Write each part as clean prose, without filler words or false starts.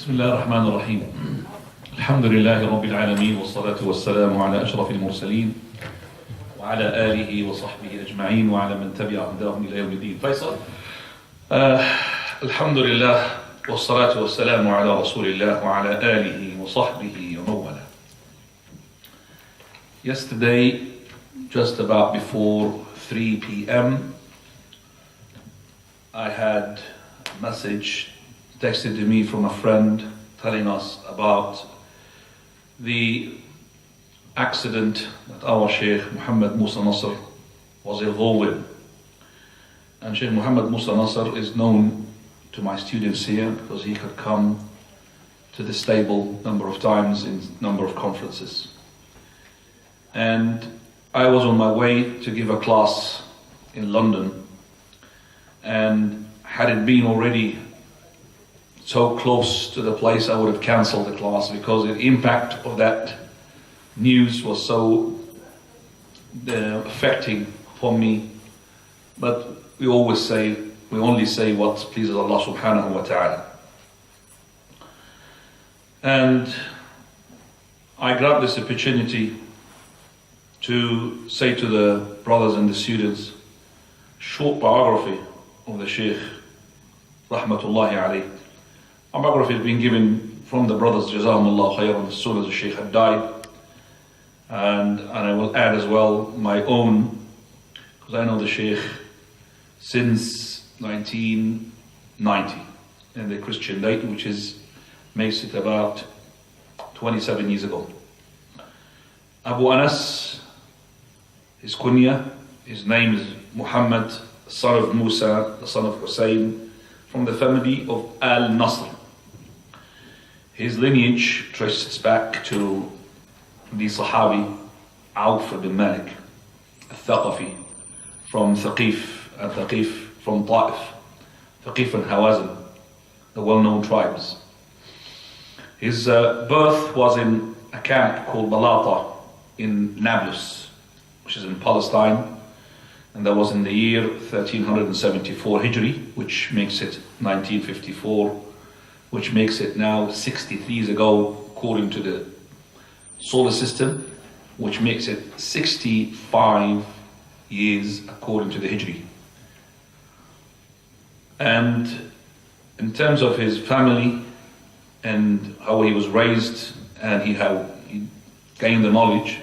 بسم الله الرحمن الرحيم الحمد لله رب العالمين والصلاة والسلام على أشرف المرسلين وعلى آله وصحبه أجمعين وعلى من تبع هداهم إلى يوم الدين. فيصل, الحمد لله والصلاة والسلام على رسول الله وعلى آله وصحبه ومن والاه. Yesterday, just about before 3 p.m., I had a message texted to me from a friend telling us about the accident that our Sheikh Muhammad Musa Nasr was involved in. And Sheikh Muhammad Musa Nasr is known to my students here because he had come to this table a number of times in a number of conferences. And I was on my way to give a class in London, and had it been already so close to the place, I would have cancelled the class because the impact of that news was so affecting for me. But we only say what pleases Allah subhanahu wa ta'ala. And I grabbed this opportunity to say to the brothers and the students, short biography of the Sheikh, rahmatullahi alayh. A biography has been given from the brothers, Jazahumullah khairan, as soon as the Sheikh had died. And I will add as well my own, because I know the Sheikh since 1990, and the Christian date, which makes it about 27 years ago. Abu Anas, his kunya, his name is Muhammad, son of Musa, the son of Hussein, from the family of Al-Nasr. His lineage traces back to the Sahabi Auf bin Malik, al-Thaqafi, from Thaqif, and Thaqif from Ta'if, Thaqif and Hawazin, the well-known tribes. His birth was in a camp called Balata in Nablus, which is in Palestine, and that was in the year 1374 Hijri, which makes it 1954, which makes it now 63 years ago according to the solar system, which makes it 65 years according to the Hijri. And in terms of his family and how he was raised and how he gained the knowledge,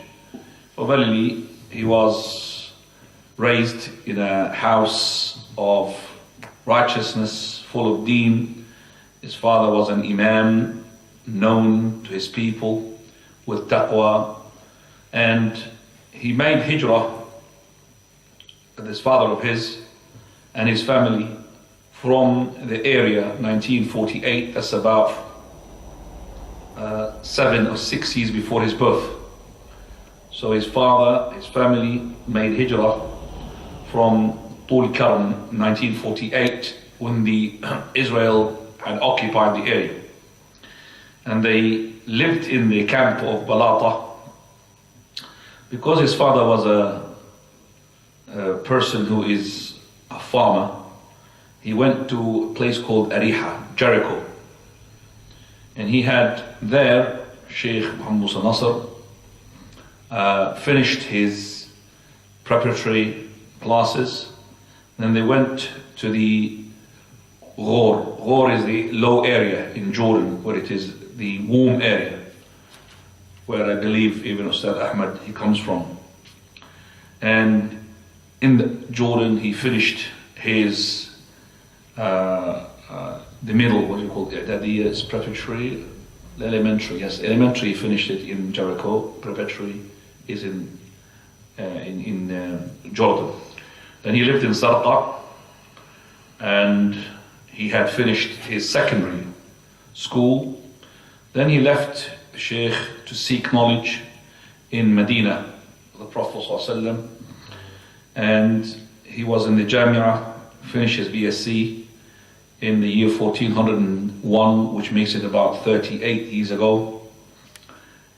so verily he was raised in a house of righteousness, full of deen. His father was an imam, known to his people with taqwa, and he made hijrah, this father of his and his family, from the area 1948, that's about 7 or 6 years before his birth. So his father, his family made hijrah from Tul Karm 1948 when Israel had occupied the area. And they lived in the camp of Balata. Because his father was a person who is a farmer, he went to a place called Ariha, Jericho. And he had there, Sheikh Muhammad Musa Nasr, finished his preparatory classes. Then they went to the Ghor. Ghor is the low area in Jordan, where it is the warm area, where I believe even Ustad Ahmad, he comes from. And in Jordan, he finished his, the middle, what do you call it, the preparatory, the elementary, yes, elementary, he finished it in Jericho, preparatory is in Jordan. Then he lived in Zarqa, and he had finished his secondary school. Then he left Sheikh to seek knowledge in Medina, the Prophet ﷺ, and he was in the Jamia, finished his BSc in the year 1401, which makes it about 38 years ago.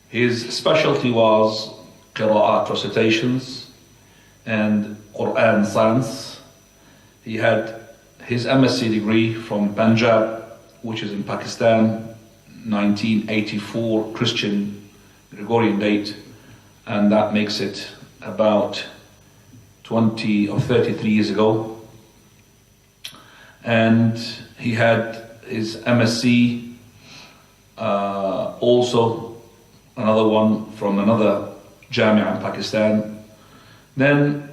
His specialty was Qira'at, recitations, and Quran science. He had his MSc degree from Punjab, which is in Pakistan, 1984 Christian Gregorian date, and that makes it about 20 or 33 years ago. And he had his MSc, also another one from another Jamia in Pakistan. Then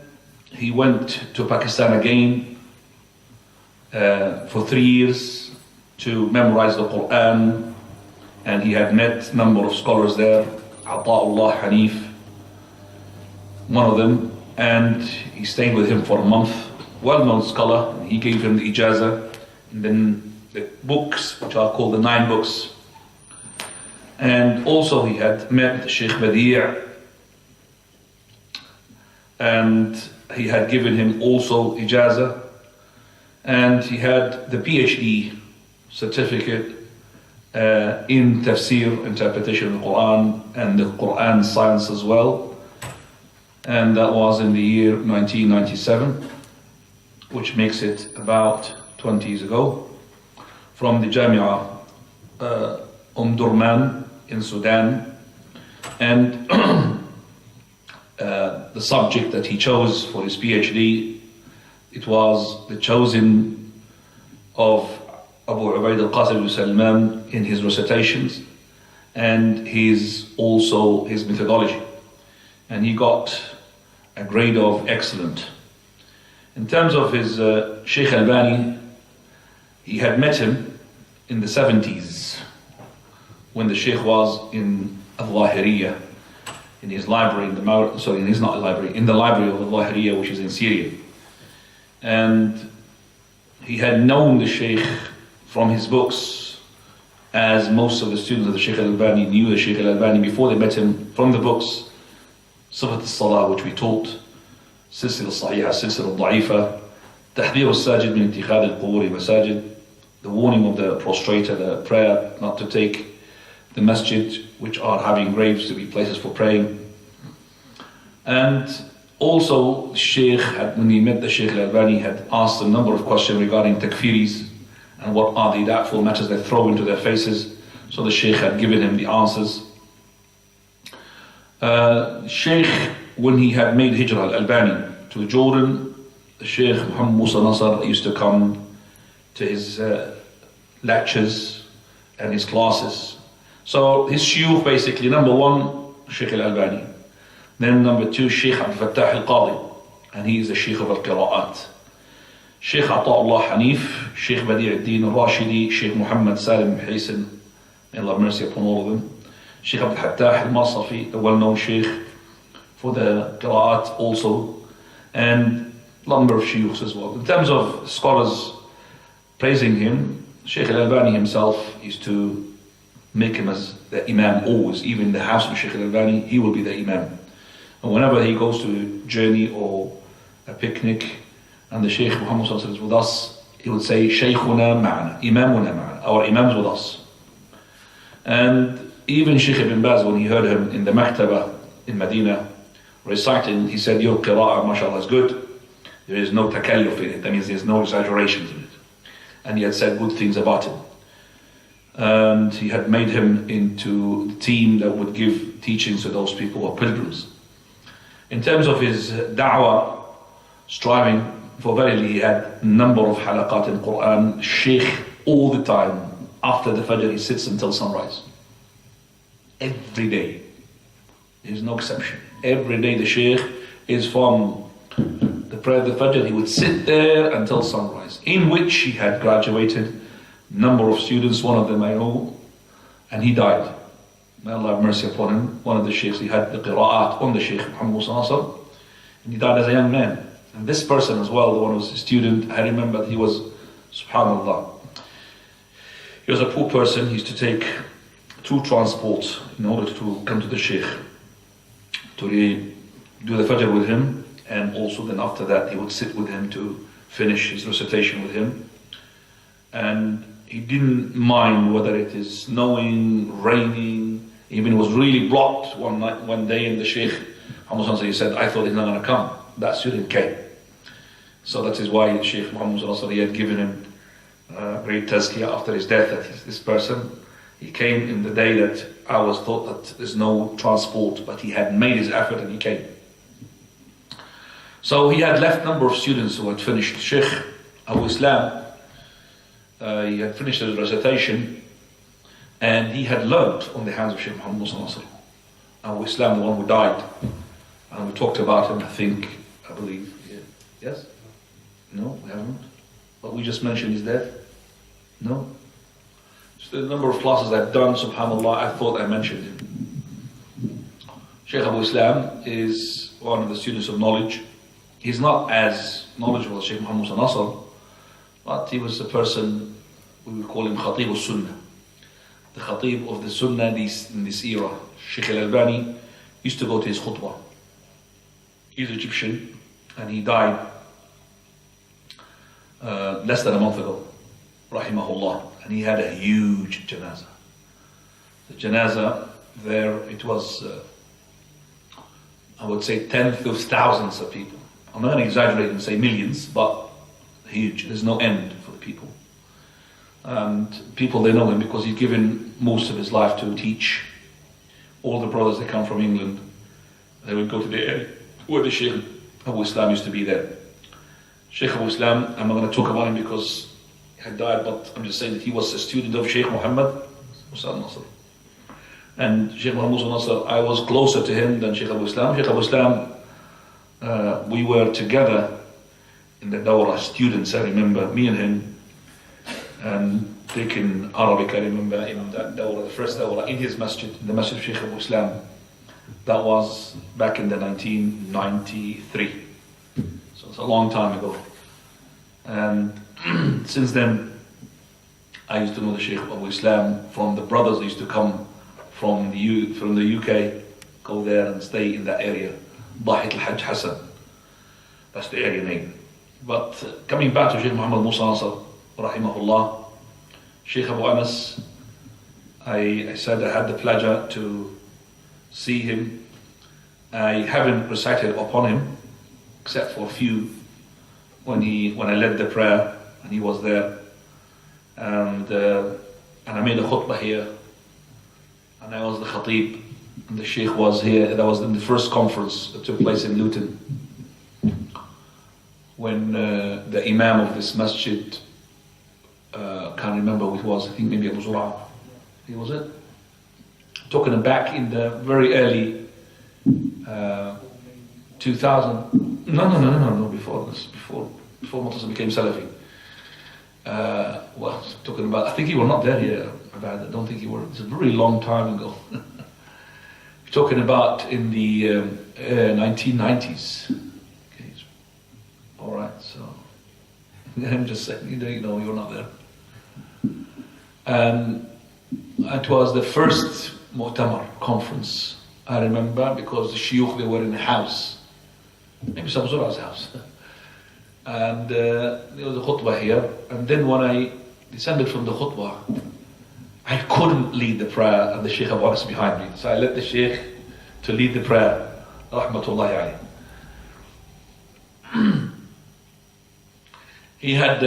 he went to Pakistan again for 3 years to memorize the Quran, and he had met a number of scholars there, Ata'ullah Hanif, one of them, and he stayed with him for a month. Well-known scholar, he gave him the ijazah, and then the books, which are called the 9 books. And also he had met Sheikh Badi', and he had given him also ijazah, and he had the PhD certificate in tafsir, interpretation of the Quran, and the Quran science as well. And that was in the year 1997, which makes it about 20 years ago, from the Jamia Durman in Sudan. And the subject that he chose for his PhD, it was the chosen of Abu Ubaid al-Qasim al-Salman in his recitations, and also his methodology. And he got a grade of excellent. In terms of his Sheikh Albani, he had met him in the 70s when the Sheikh was in Al-Zahiriyah, in his library, in the library of Al-Zahiriyah, which is in Syria. And he had known the Sheikh from his books, as most of the students of the Sheikh Al-Albani knew the Sheikh Al-Albani before they met him from the books. Sifat al-Salah, which we taught, Silsila al-Sahiha, Silsila al-Da'ifa, Tahdhir al-Sajid min ittikhad al-Qubur masajid, the warning of the prostrator, the prayer not to take the masjid, which are having graves, to be places for praying. And also, Sheikh, when he met the Sheikh Al-Albani, had asked a number of questions regarding takfiris and what are the doubtful matters they throw into their faces. So the Sheikh had given him the answers. Sheikh, when he had made Hijrah Al-Albani to Jordan, the Sheikh Muhammad Musa Nasr used to come to his lectures and his classes. So his shuyukh, basically, number one, Sheikh Al-Albani. Then number two, Sheikh Abdul Fattah Al-Qadi, and he is the Sheikh of Al-Qira'at. Sheikh Ata'ullah Hanif, Sheikh Badi' al-Din al-Rashidi, Sheikh Muhammad Salim Haysan, may Allah have mercy upon all of them. Sheikh Abdul Fattah Al-Masafi, the well-known Sheikh for the Qira'at also, and a number of shuyukhs as well. In terms of scholars praising him, Sheikh Al-Albani himself used to make him as the Imam always. Even in the house of Sheikh Al-Albani, he will be the Imam. And whenever he goes to a journey or a picnic, and the Sheikh Muhammad Sallallahu Alaihi Wasallam is with us, he would say, Shaykhuna ma'ana, Imamuna ma'ana, our Imam's with us. And even Sheikh Ibn Baz, when he heard him in the Maktaba in Medina reciting, he said, your qira'ah, mashallah, is good. There is no takalluf in it, that means there's no exaggerations in it. And he had said good things about him. And he had made him into the team that would give teachings to those people who are pilgrims. In terms of his da'wah, striving, for verily he had a number of halaqat in Quran. Sheikh, all the time, after the Fajr, he sits until sunrise. Every day. There's no exception. Every day the Sheikh is from the prayer of the Fajr, he would sit there until sunrise, in which he had graduated a number of students, one of them I know, and he died. May Allah have mercy upon him. One of the Sheikhs, he had the qira'at on the Sheikh Muhammad Musa Nasr, and he died as a young man. And this person as well, the one who was a student, I remember he was, subhanallah, he was a poor person. He used to take 2 transports in order to come to the Sheikh, to really do the Fajr with him, and also then after that he would sit with him to finish his recitation with him. And he didn't mind whether it is snowing, raining, even it was really blocked one day, and the Sheikh, he said, I thought he's not going to come. That student came. So that is why Sheikh Muhammad he had given him great tazkiyah after his death, that this person He came in the day that I was thought that there's no transport, but he had made his effort and he came. So he had left a number of students who had finished. Sheikh Abu Islam, he had finished his recitation, and he had learned on the hands of Sheikh Muhammad Musa Nasr. Abu Islam, the one who died, and we talked about him, I believe. Yeah. Yes? No, we haven't. But we just mentioned his death. No? So the number of classes I've done, subhanAllah, I thought I mentioned him. Sheikh Abu Islam is one of the students of knowledge. He's not as knowledgeable as Sheikh Muhammad Nasr, but he was a person, we would call him Khatib al-Sunnah. The Khatib of the Sunnah in this era. Sheikh al-Albani used to go to his khutbah. He's Egyptian, and he died less than a month ago, rahimahullah, and he had a huge janazah. The janazah there, it was, I would say, tens of thousands of people. I'm not going to exaggerate and say millions, but huge. There's no end for the people. And people, they know him because he's given most of his life to teach. All the brothers that come from England, they would go to the area where the Sheikh Abu Islam used to be there. Sheikh Abu Islam, I'm not going to talk about him because he had died, but I'm just saying that he was a student of Sheikh Muhammad Musa Nasr. And Sheikh Muhammad Musa Nasr, I was closer to him than Sheikh Abu Islam. Sheikh Abu Islam, we were together in the Dawrah, students, I remember, me and him, and taking Arabic, I remember, in that Dawrah, the first Dawrah, in his masjid, in the Masjid of Sheikh Abu Islam. That was back in the 1993. So it's a long time ago. And since then, I used to know the Sheikh Abu Islam from the brothers that used to come from the UK, go there and stay in that area. Dahit al-Hajj Hassan. That's the area name. But coming back to Sheikh Muhammad Musa Nasr, rahimahullah, Sheikh Abu Anas, I said I had the pleasure to see him. I haven't recited upon him, except for a few, when I led the prayer and he was there, and I made a khutbah here, and I was the khatib, and the sheikh was here. That was in the first conference that took place in Luton, when the imam of this masjid, can't remember who it was, I think maybe Abu Zura, he was it? Talking back in the very early 2000, no, before this, before Mu'tasim became Salafi. Well, talking about, I think you were not there yet, I don't think you were, it's a very long time ago. Talking about in the 1990s. Okay. Alright, so, I'm just saying, you know, you're not there. It was the first Mu'tamar conference, I remember, because the shuyukh, they were in a house, maybe some Zura's house, and there was a khutbah here, and then when I descended from the khutbah, I couldn't lead the prayer, and the Sheikh Abu Anas behind me, so I let the Sheikh to lead the prayer, rahmatullahi alayhi. He had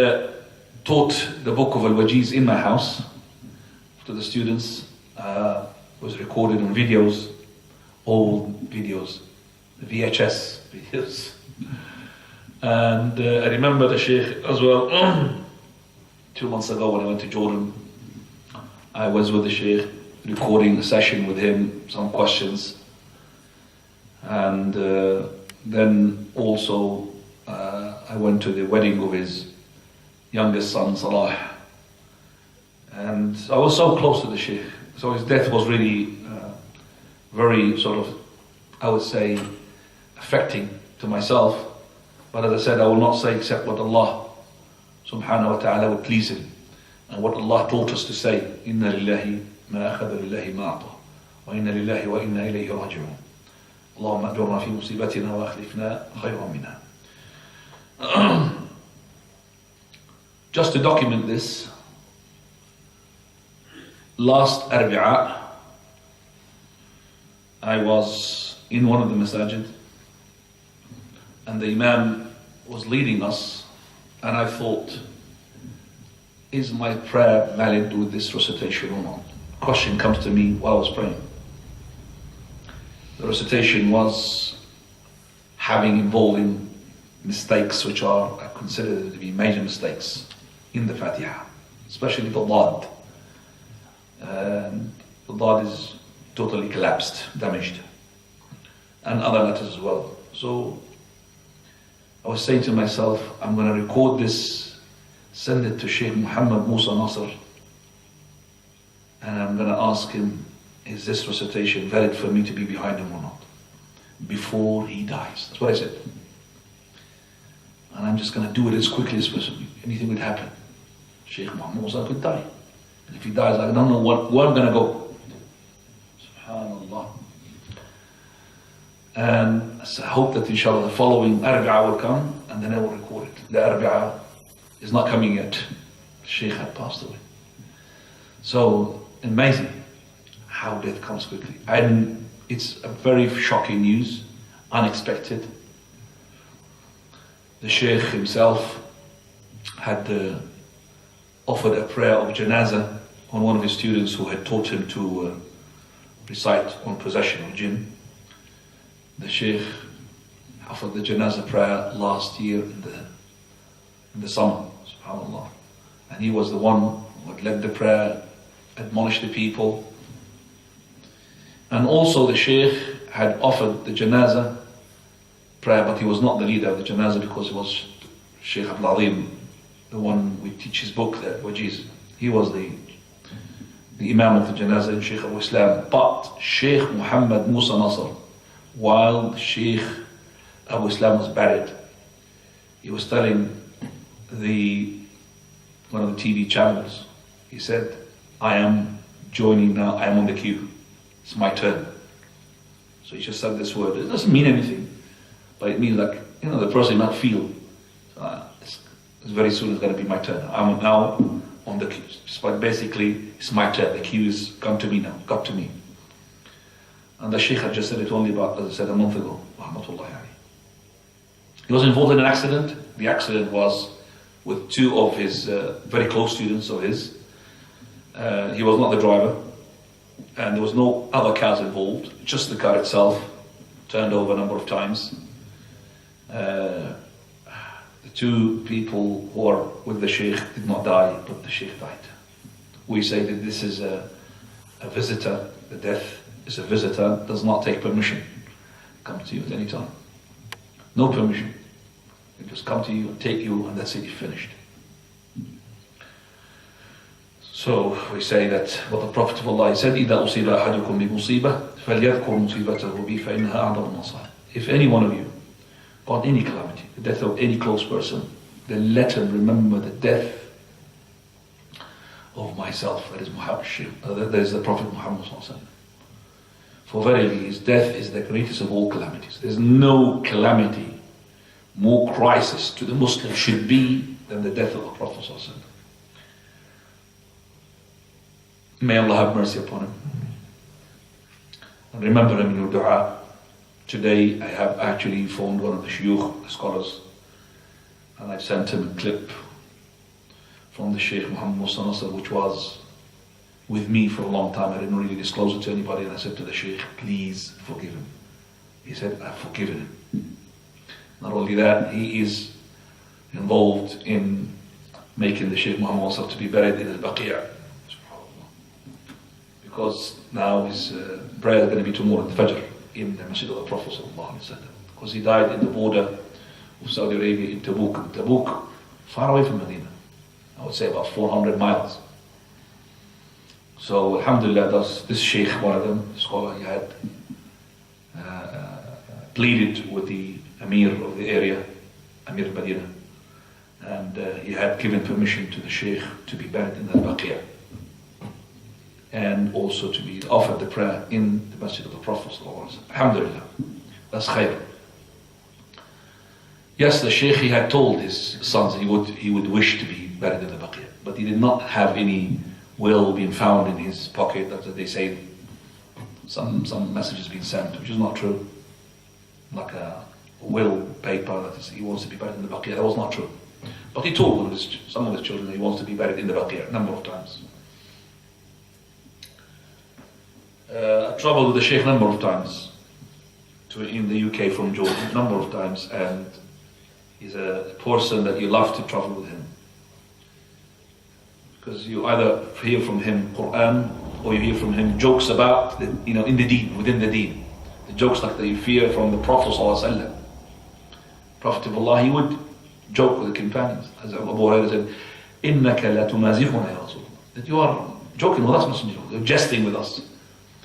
taught the book of Al-Wajiz in my house to the students. Was recorded on videos, old videos, VHS videos. And I remember the Sheikh as well, 2 months ago when I went to Jordan, I was with the Sheikh recording a session with him, some questions. And then also I went to the wedding of his youngest son, Salah. And I was so close to the Sheikh. So his death was really very sort of, I would say, affecting to myself. But as I said, I will not say except what Allah subhanahu wa ta'ala would please him. And what Allah taught us to say, Inna lillahi ma akhadha lillahi ma a'ta. Wa inna lillahi wa inna ilayhi raji'un. Allahumma ajurna fi musibatina wa akhlifna khayran minha. Just to document this, last Arbi'a, I was in one of the masajid and the Imam was leading us, and I thought, is my prayer valid with this recitation or not? question comes to me while I was praying. The recitation was having involving mistakes which are considered to be major mistakes in the Fatiha, especially the Dad. The Dad is totally collapsed, damaged, and other letters as well. So I was saying to myself, I'm going to record this, send it to Sheikh Muhammad Musa Nasr, and I'm going to ask him, is this recitation valid for me to be behind him or not? Before he dies. That's what I said. And I'm just going to do it as quickly as possible. Anything would happen. Sheikh Muhammad Musa could die. And if he dies, I don't know where I'm going to go. SubhanAllah. And so I hope that inshallah the following Arbi'a will come, and then I will record it. The Arbi'a is not coming yet. The Sheikh had passed away. So, amazing how death comes quickly. And it's a very shocking news, unexpected. The Sheikh himself had offered a prayer of janazah on one of his students who had taught him to recite on possession of jinn. The Sheikh offered the janazah prayer last year in the summer, subhanAllah. And he was the one who had led the prayer, admonished the people. And also the Sheikh had offered the janazah prayer, but he was not the leader of the janazah because it was Sheikh Abdul Azim, the one we teach his book there, Wajiz. He was the Imam of the janazah in Sheikh al-Islam. But Sheikh Muhammad Musa Nasr, while Sheikh Abu Islam was buried, he was telling one of the TV channels, he said, I am joining now, I am on the queue. It's my turn. So he just said this word. It doesn't mean anything, but it means like, the person might feel, it's very soon it's going to be my turn. I'm now on the queue. But basically, it's my turn. The queue is come to me now, got to me. And the Sheikh had just said it only about, as I said, a month ago. He was involved in an accident. The accident was with two of his very close students of his. He was not the driver, and there was no other cars involved, just the car itself, turned over a number of times. The two people who were with the Sheikh did not die, but the Sheikh died. We say that this is a visitor, the death is a visitor, does not take permission. Come to you at any time. No permission. It just come to you and take you, and that's it, you're finished. So we say that what the Prophet of Allah said, إِذَا أُصِيبَ أَحَدُكُمْ بِمُصِيبَةٍ فَلْيَذْكُرْ مُصِيبَتَهُ بِي فَإِنَّهَا أَعْظَمُ النَّصَائِحِ. If any one of you got any calamity, the death of any close person, then let him remember the death of myself, that is Muhammad, that is the Prophet Muhammad. For verily his death is the greatest of all calamities. There's no calamity, more crisis to the Muslim should be than the death of the Prophet. May Allah have mercy upon him. And remember him in your dua. Today I have actually phoned one of the shuyukh, the scholars, and I've sent him a clip from the Sheikh Muhammad Musa Nasr, which was with me for a long time. I didn't really disclose it to anybody, and I said to the Sheikh, please forgive him. He said, I've forgiven him. Not only that, he is involved in making the Sheikh Muhammad Musa to be buried in al-Baqi'. Because now his prayer is going to be tomorrow at the Fajr in the Masjid of the Prophet ﷺ. Because he died in the border of Saudi Arabia in Tabuk. Tabuk, far away from Medina. I would say about 400 miles. So alhamdulillah, this Sheikh, one of them, the scholar, he had pleaded with the Amir of the area, Amir Medina, and he had given permission to the Sheikh to be buried in al-Baqi', and also to be offered the prayer in the Masjid of the Prophet. Alhamdulillah, that's khair. Yes, the Sheikh, he had told his sons he would wish to be buried in the Baqi', but he did not have any will being found in his pocket. That they say some messages being sent, which is not true. Like a will paper that he wants to be buried in the Baqi'. That was not true. But he told some of his children that he wants to be buried in the Baqi' a number of times. I traveled with the Sheikh a number of times in the UK from Jordan, a number of times, and he's a person that you love to travel with him. Because you either hear from him Quran or you hear from him jokes about, in the deen, within the deen. The jokes like that you hear from the Prophet ﷺ. Prophet of Allah, he would joke with the companions. As Abu Hurairah said, إِنَّكَ لَتُمَازِحُنَا يَا Rasul. That you are joking with us, Messenger. You're jesting with us.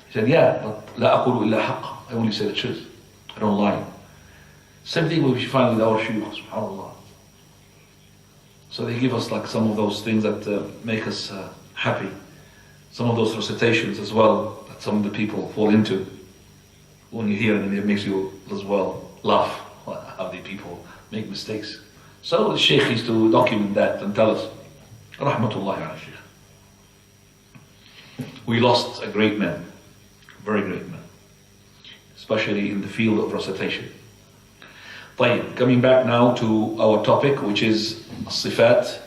He said, yeah, but لَا أَقُولُ إِلَّا حَقًّا. I only say the truth. I don't lie. Same thing we find with our shuyukh, subhanAllah. So they give us like some of those things that make us happy. Some of those recitations as well that some of the people fall into. When you hear it, it makes you as well laugh how the people make mistakes. So the Shaykh used to document that and tell us, Rahmatullahi ala Shaykh. We lost a great man, very great man, especially in the field of recitation. طيب, coming back now to our topic, which is Sifat.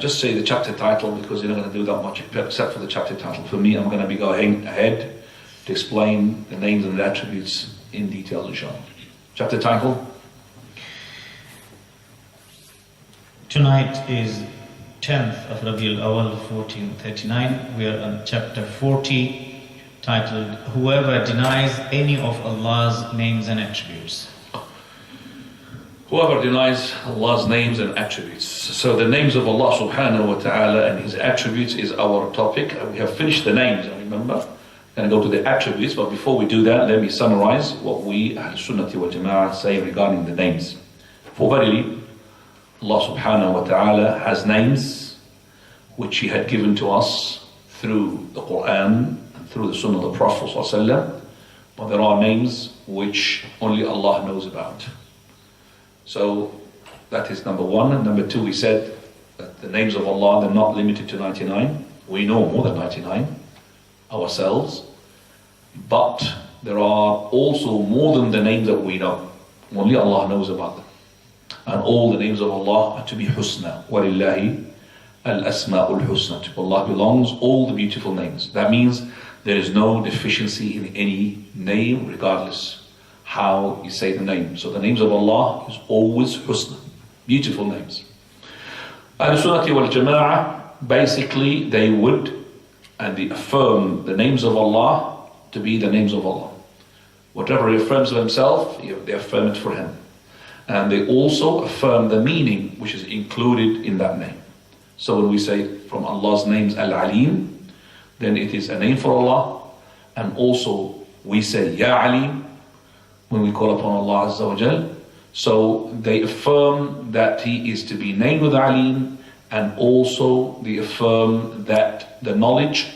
Just say the chapter title, because you're not going to do that much except for the chapter title. For me, I'm going to be going ahead to explain the names and the attributes in detail, inshallah. Chapter title? Tonight is 10th of Rabiul Awal 1439. We are on chapter 40, titled Whoever Denies Any of Allah's Names and Attributes. Whoever denies Allah's names and attributes. So the names of Allah subhanahu wa ta'ala and His attributes is our topic. We have finished the names, I remember. We're going to go to the attributes, but before we do that, let me summarize what we, Ahl-Sunnati wal Jama'ah, say regarding the names. For verily, Allah subhanahu wa ta'ala has names which He had given to us through the Quran and through the Sunnah of the Prophet sallallahu alaihi wasallam, but there are names which only Allah knows about. So that is number one. And number two, we said that the names of Allah, they're not limited to 99. We know more than 99 ourselves, but there are also more than the names that we know. Only Allah knows about them. And all the names of Allah are to be husna. وَلِلَّهِ الْأَسْمَاءُ الْحُسْنَى. To Allah belongs all the beautiful names. That means there is no deficiency in any name, regardless how you say the name. So the names of Allah is always husna, beautiful names. Ahl-Sunnati wal Jama'ah, basically they would and they affirm the names of Allah to be the names of Allah. Whatever He affirms of Himself, they affirm it for Him. And they also affirm the meaning which is included in that name. So when we say from Allah's names Al-Alim, then it is a name for Allah. And also we say Ya Alim when we call upon Allah Azza wa Jal. So they affirm that He is to be named with Alim, and also they affirm that the knowledge,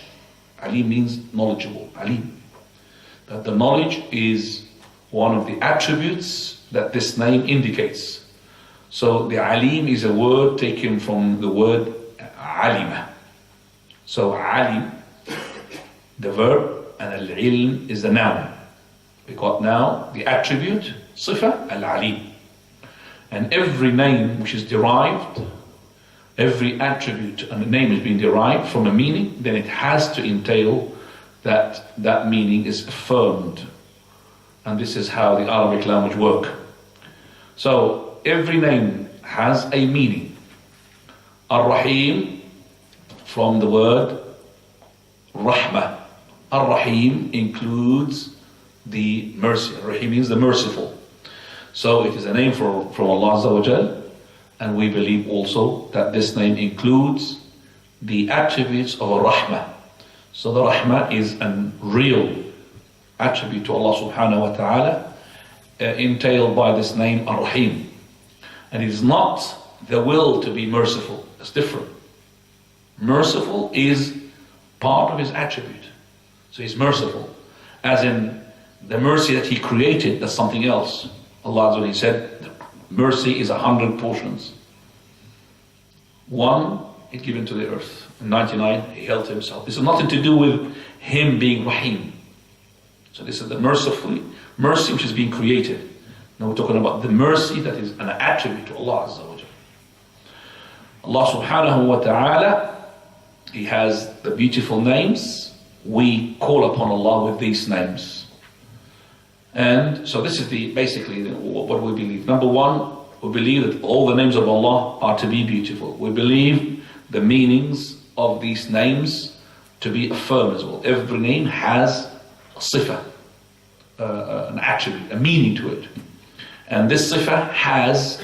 Alim means knowledgeable, Alim, that the knowledge is one of the attributes that this name indicates. So the Alim is a word taken from the word Alima. So Alim, the verb, and Al-Ilm is the noun. We got now the attribute, Sifa, Al-Alim. And every name which is derived, every attribute and a name is being derived from a meaning, then it has to entail that that meaning is affirmed. And this is how the Arabic language works. So every name has a meaning. Ar-Rahim, from the word Rahmah. Ar-Rahim includes the mercy. Ar-Rahim means the merciful. So it is a name from Allah Azza wa Jal, and we believe also that this name includes the attributes of Rahmah. So the Rahmah is a real attribute to Allah subhanahu wa ta'ala, entailed by this name Ar-Rahim. And it is not the will to be merciful. It's different. Merciful is part of His attribute. So He's merciful. As in the mercy that He created, that's something else. Allah Azza wa Jalla said, mercy is 100 portions. One, He given to the earth. 99, He held to Himself. This has nothing to do with Him being Rahim. So this is the mercy which is being created. Now we're talking about the mercy that is an attribute to Allah Azza wa Jalla. Allah subhanahu wa ta'ala, He has the beautiful names we call upon Allah with these names. And so this is basically what we believe. Number one, we believe that all the names of Allah are to be beautiful. We believe the meanings of these names to be affirmed as well. Every name has a sifa, an attribute, a meaning to it. And this sifa has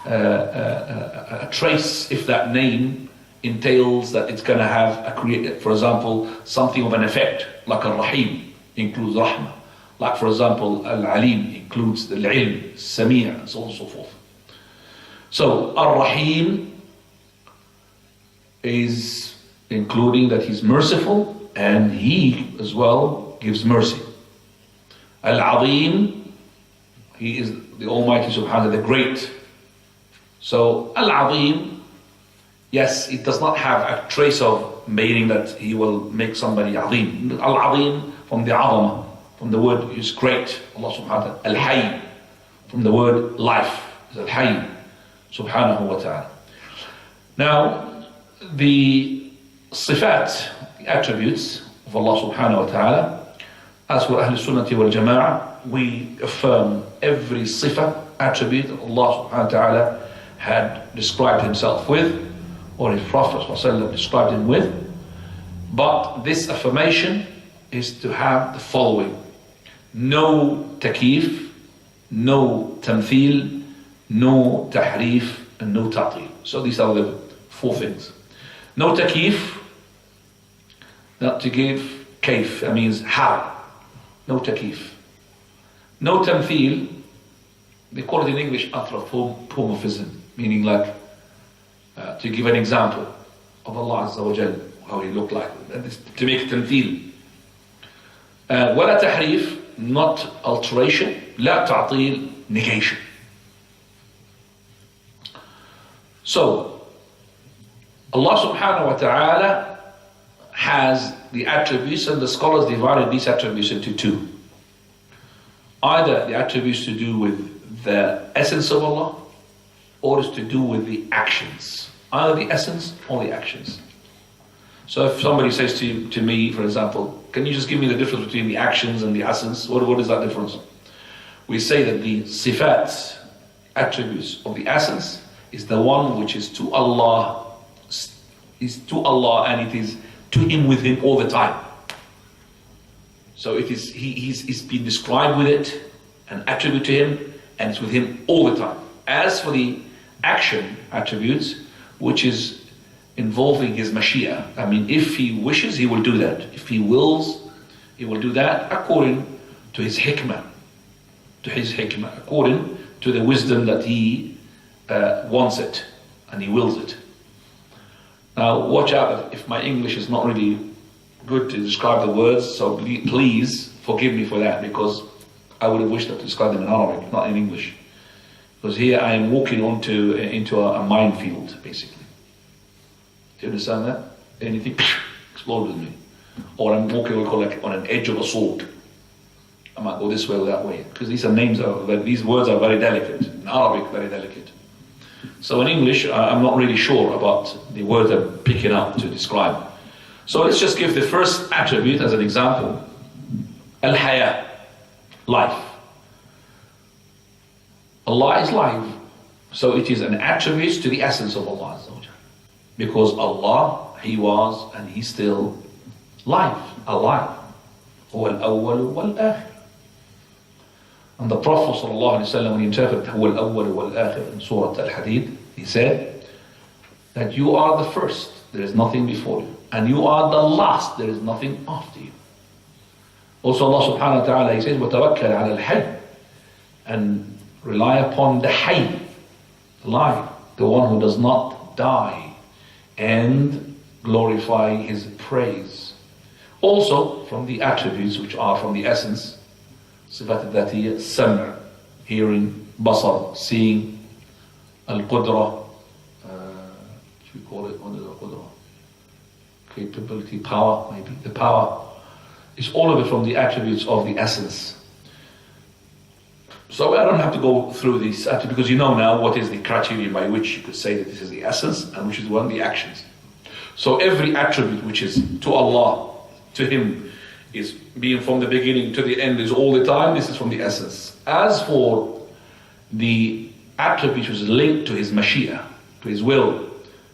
a trace if that name entails that it's going to have for example, something of an effect, like Al-Rahim includes Rahmah. Like for example, Al-Alim includes the Ilm, Sami', and so on and so forth. So Ar-Rahim is including that he's merciful and he as well gives mercy. Al-Azim, he is the Almighty Subhanahu, the Great. So Al-Azim, yes, it does not have a trace of meaning that he will make somebody Azim. Al-Azim from the Azama, from the word is great, Allah Subhanahu wa Ta'ala. Al-Hayy, from the word life, is Al-Hayy Subhanahu wa Ta'ala. Now, the sifat, the attributes of Allah Subhanahu wa Ta'ala, as for Ahl Sunnati wal Jama'ah, we affirm every sifa, attribute that Allah Subhanahu wa Ta'ala had described himself with, or his Prophet ﷺ described him with. But this affirmation is to have the following: no takif, no tamthil, no tahrif, and no ta'til. So these are the four things. No takif, not to give kayf, that means how. No takif. No tamthil, they call it in English anthropomorphism, meaning like to give an example of Allah Azza wa Jal, how he looked like, to make tamthil. Wala tahrif, not alteration. La ta'til, negation. So Allah Subhanahu wa Ta'ala has the attributes, and the scholars divided these attributes into two. Either the attributes to do with the essence of Allah, or is to do with the actions. Either the essence or the actions. So if somebody says to me, for example, can you just give me the difference between the actions and the essence? What is that difference? We say that the sifat, attributes of the essence, is the one which is to Allah, and it is to Him, with Him all the time. So it is he's been described with it, an attribute to Him, and it's with Him all the time. As for the action attributes, which is involving His Mashiach, I mean, if He wishes, He will do that. If He wills, He will do that according to His hikmah. According to the wisdom that He wants it, and He wills it. Now, watch out if my English is not really good to describe the words, so please forgive me for that, because I would have wished to describe them in Arabic, not in English. Because here I am walking into a minefield, basically. Do you understand that? Anything exploded with me. Or I'm walking like on an edge of a sword. I might go this way or that way. Because these words are very delicate. In Arabic, very delicate. So in English, I'm not really sure about the words I'm picking up to describe. So let's just give the first attribute as an example. Al-Haya, life. Allah is life. So it is an attribute to the essence of Allah. Because Allah, He was and He's still life, alive. هو الأول والآخر. And the Prophet ﷺ, when he interpreted هو الأول والآخر in Surah Al-Hadid, he said that you are the first, there is nothing before you. And you are the last, there is nothing after you. Also Allah subhanahu wa ta'ala, He says, وَتَوَكَّلْ عَلَى الْحَيِّ, and rely upon the Hayy, alive, the one who does not die, and glorify His praise. Also from the attributes which are from the essence, صفات الذاتية, سمع, hearing, basar, seeing, al-qudra, should we call it, what is al-qudra? Capability, power, maybe, the power. It's all of it from the attributes of the essence. So I don't have to go through these attributes, because you know now what is the criterion by which you could say that this is the essence, and which is one of the actions. So every attribute which is to Allah, to him is being from the beginning to the end, is all the time. This is from the essence. As for the attribute which is linked to his mashia, to his will,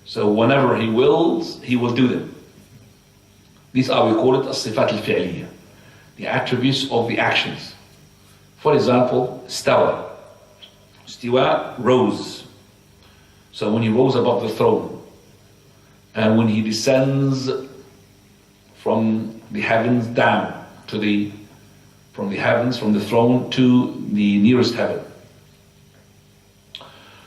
so whenever he wills, he will do them. These are, we call it as-sifat al-fi'liyya, the attributes of the actions. For example, istawa. Istiwa, rose. So when he rose above the throne, and when he descends from the heavens down to from the throne to the nearest heaven.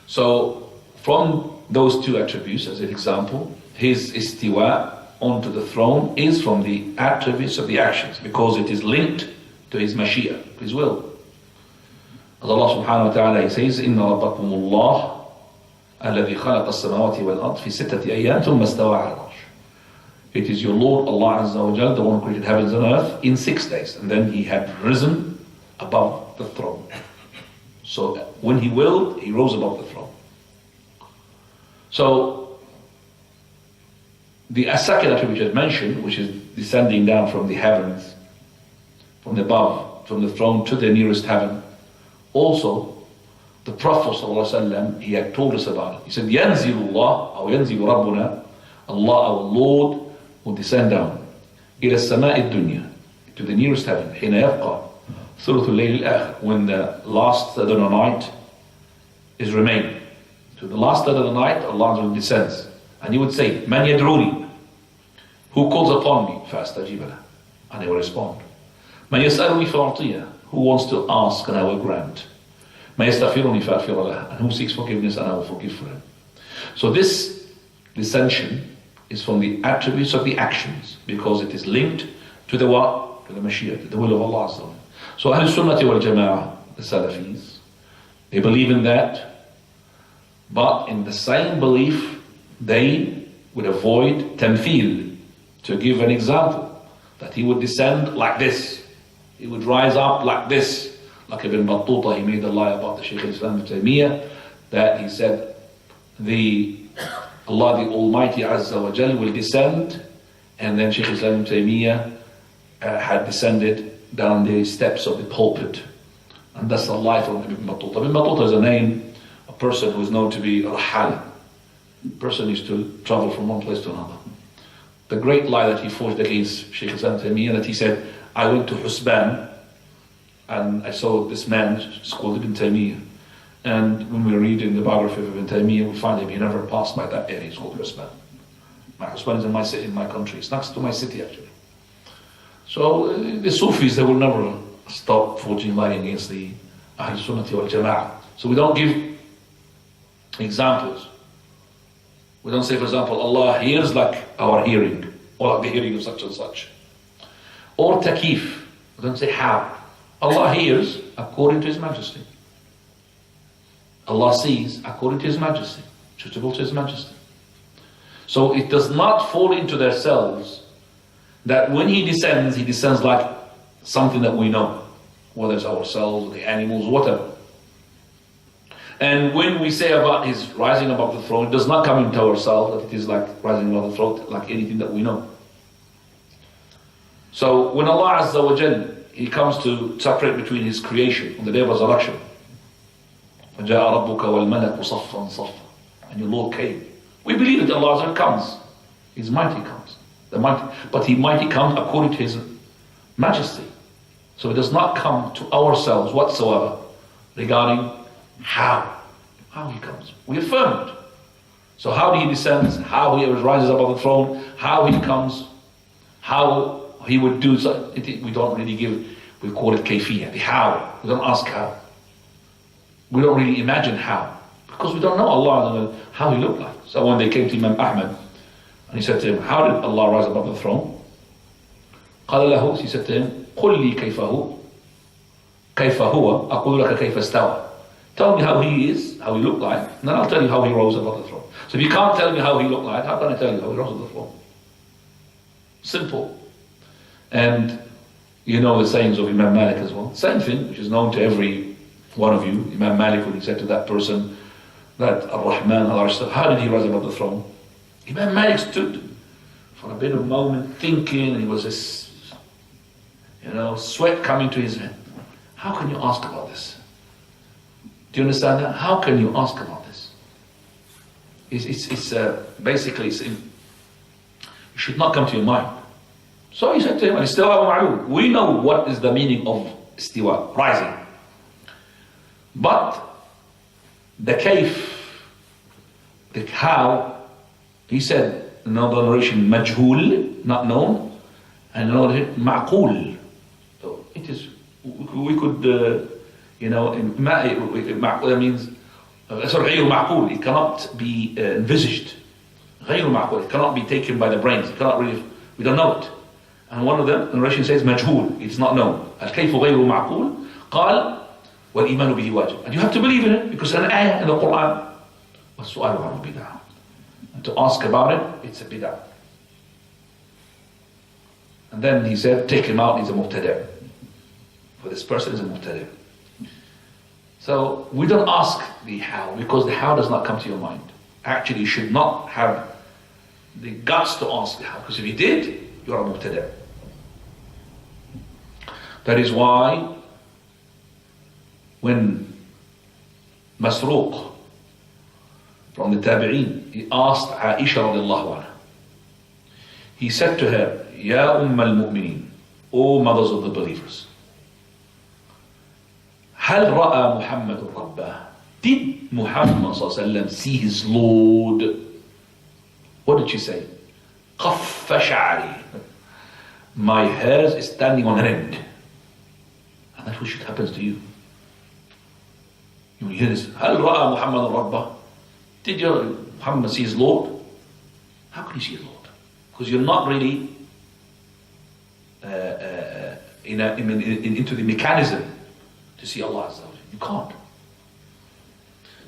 So from those two attributes, as an example, his istiwa onto the throne is from the attributes of the actions, because it is linked to his mashia, his will. As Allah subhanahu wa ta'ala, he says, إِنَّ رَبَّكُمُ اللَّهُ الَّذِي خَلَقَ السَّمَاوَاتِ وَالْأَرْضِ فِي سِتَّةِ أَيَّامٍ ثُمَّ اسْتَوَى عَلَى الْعَرْشِ. It is your Lord Allah Azza wa Jal, the one who created heavens and earth, in 6 days, and then he had risen above the throne. So when he willed, he rose above the throne. So the second attribute which I mentioned, which is descending down from the heavens, from above, from the throne to the nearest heaven, also the Prophet ﷺ, he had told us about it. He said, يَنْزِلُ اللَّهُ أو يَنْزِلُ رَبُّنَا, Allah our Lord will descend down إلى السماء الدنيا, to the nearest heaven, حين يبقى ثلث الليل الآخر, when the last third of the night is remaining. To the last third of the night, Allah descends, and he would say, من يدعوني, who calls upon me, فأستجيب له, and I will respond. من يسألني فأعطيه, who wants to ask and I will grant. من يستغفرني فأغفر له, and who seeks forgiveness and I will forgive for him. So this descension is from the attributes of the actions, because it is linked to the what? To the Mashiach, to the will of Allah. So Ahl Sunnah wal Jama'ah, the Salafis, they believe in that, but in the same belief, they would avoid tamthil, to give an example, that he would descend like this, he would rise up like this. Like Ibn Battuta, he made a lie about the Shaykh al-Islam ibn Taymiyyah, that he said, Allah the Almighty Azza wa Jal will descend, and then Shaykh al-Islam ibn Taymiyyah had descended down the steps of the pulpit. And that's a lie from Ibn Battuta. Ibn Battuta is a name, a person who is known to be Rahal. A person used to travel from one place to another. The great lie that he forged against Shaykh al-Islam ibn Taymiyyah, that he said, I went to Husban, and I saw this man, it's called Ibn Taymiyyah. And when we read in the biography of Ibn Taymiyyah, we find him, he never passed by that area, it's called Husban. My Husban is in my city, in my country, it's next to my city actually. So the Sufis, they will never stop forging lying against the Ahl Sunnah wal Jama'ah. So we don't give examples. We don't say, for example, Allah hears like our hearing, or like the hearing of such and such. Or takif, we don't say how. Allah hears according to His Majesty. Allah sees according to His Majesty, suitable to His Majesty. So it does not fall into themselves that when He descends like something that we know, whether it's ourselves, the animals, whatever. And when we say about His rising above the throne, it does not come into ourselves that it is like rising above the throne, like anything that we know. So when Allah Azza wa Jal, He comes to separate between His creation on the day of resurrection. وَجَاءَ رَبُّكَ وَالْمَلَكُ صَفًّا صَفًّا, and your Lord came. We believe that Allah Azza comes. His mighty comes. But He mighty comes according to His Majesty. So it does not come to ourselves whatsoever regarding how He comes. We affirm it. So how He descends, how He rises above the throne, how He comes, how He would do so, we don't really give, we call it kayfiyah, the how. We don't ask how. We don't really imagine how, because we don't know Allah, how He looked like. So when they came to Imam Ahmad, and he said to him, how did Allah rise above the throne? قال له, he said to him, قل لي كيف هو أقول لك كيف استوى. Tell me how He is, how He looked like, and then I'll tell you how He rose above the throne. So if you can't tell me how He looked like, how can I tell you how He rose above the throne? Simple. And you know the sayings of Imam Malik as well. Same thing, which is known to every one of you. Imam Malik, when he said to that person that Ar-Rahman al-Arsh, how did He rise above the throne? Imam Malik stood for a bit of a moment thinking, and he was this, sweat coming to his head. How can you ask about this? Do you understand that? How can you ask about this? Basically, it should not come to your mind. So he said to him, Istiwa ma'lum. We know what is the meaning of istiwa, rising. But the kayf, the how, he said, another narration, majhul, not known, and another ma'qul. So it is, we could, that means, غير معقول, it cannot be envisaged. غير معقول, it cannot be taken by the brains, it cannot really, we don't know it. And one of them, the narration says, majhul, it's not known. الكيف غير معقول, قال, والإيمان به واجب. And you have to believe in it, because it's an ayah in the Quran. والسؤال عنه بدعة. And to ask about it, it's a bid'ah. And then he said, take him out, he's a mubtadi'. For this person is a mubtadi'. So we don't ask the how, because the how does not come to your mind. Actually, you should not have the guts to ask the how, because if you did, you're a mubtadi'. That is why when Masruq from the Tabi'een, he asked Aisha radiallahu anha, he said to her, Ya al-Mu'mineen, O mothers of the believers, هل رأى محمد ربه? Did Muhammad صلى الله عليه وسلم see his Lord? What did she say? قف شعري. My hairs is standing on end. And that's what should happen to you. You hear this, هل رأى محمد ربه? Did your Muhammad see his Lord? How can you see his Lord? Because you're not really into the mechanism to see Allah Azza wa Jalla. You can't.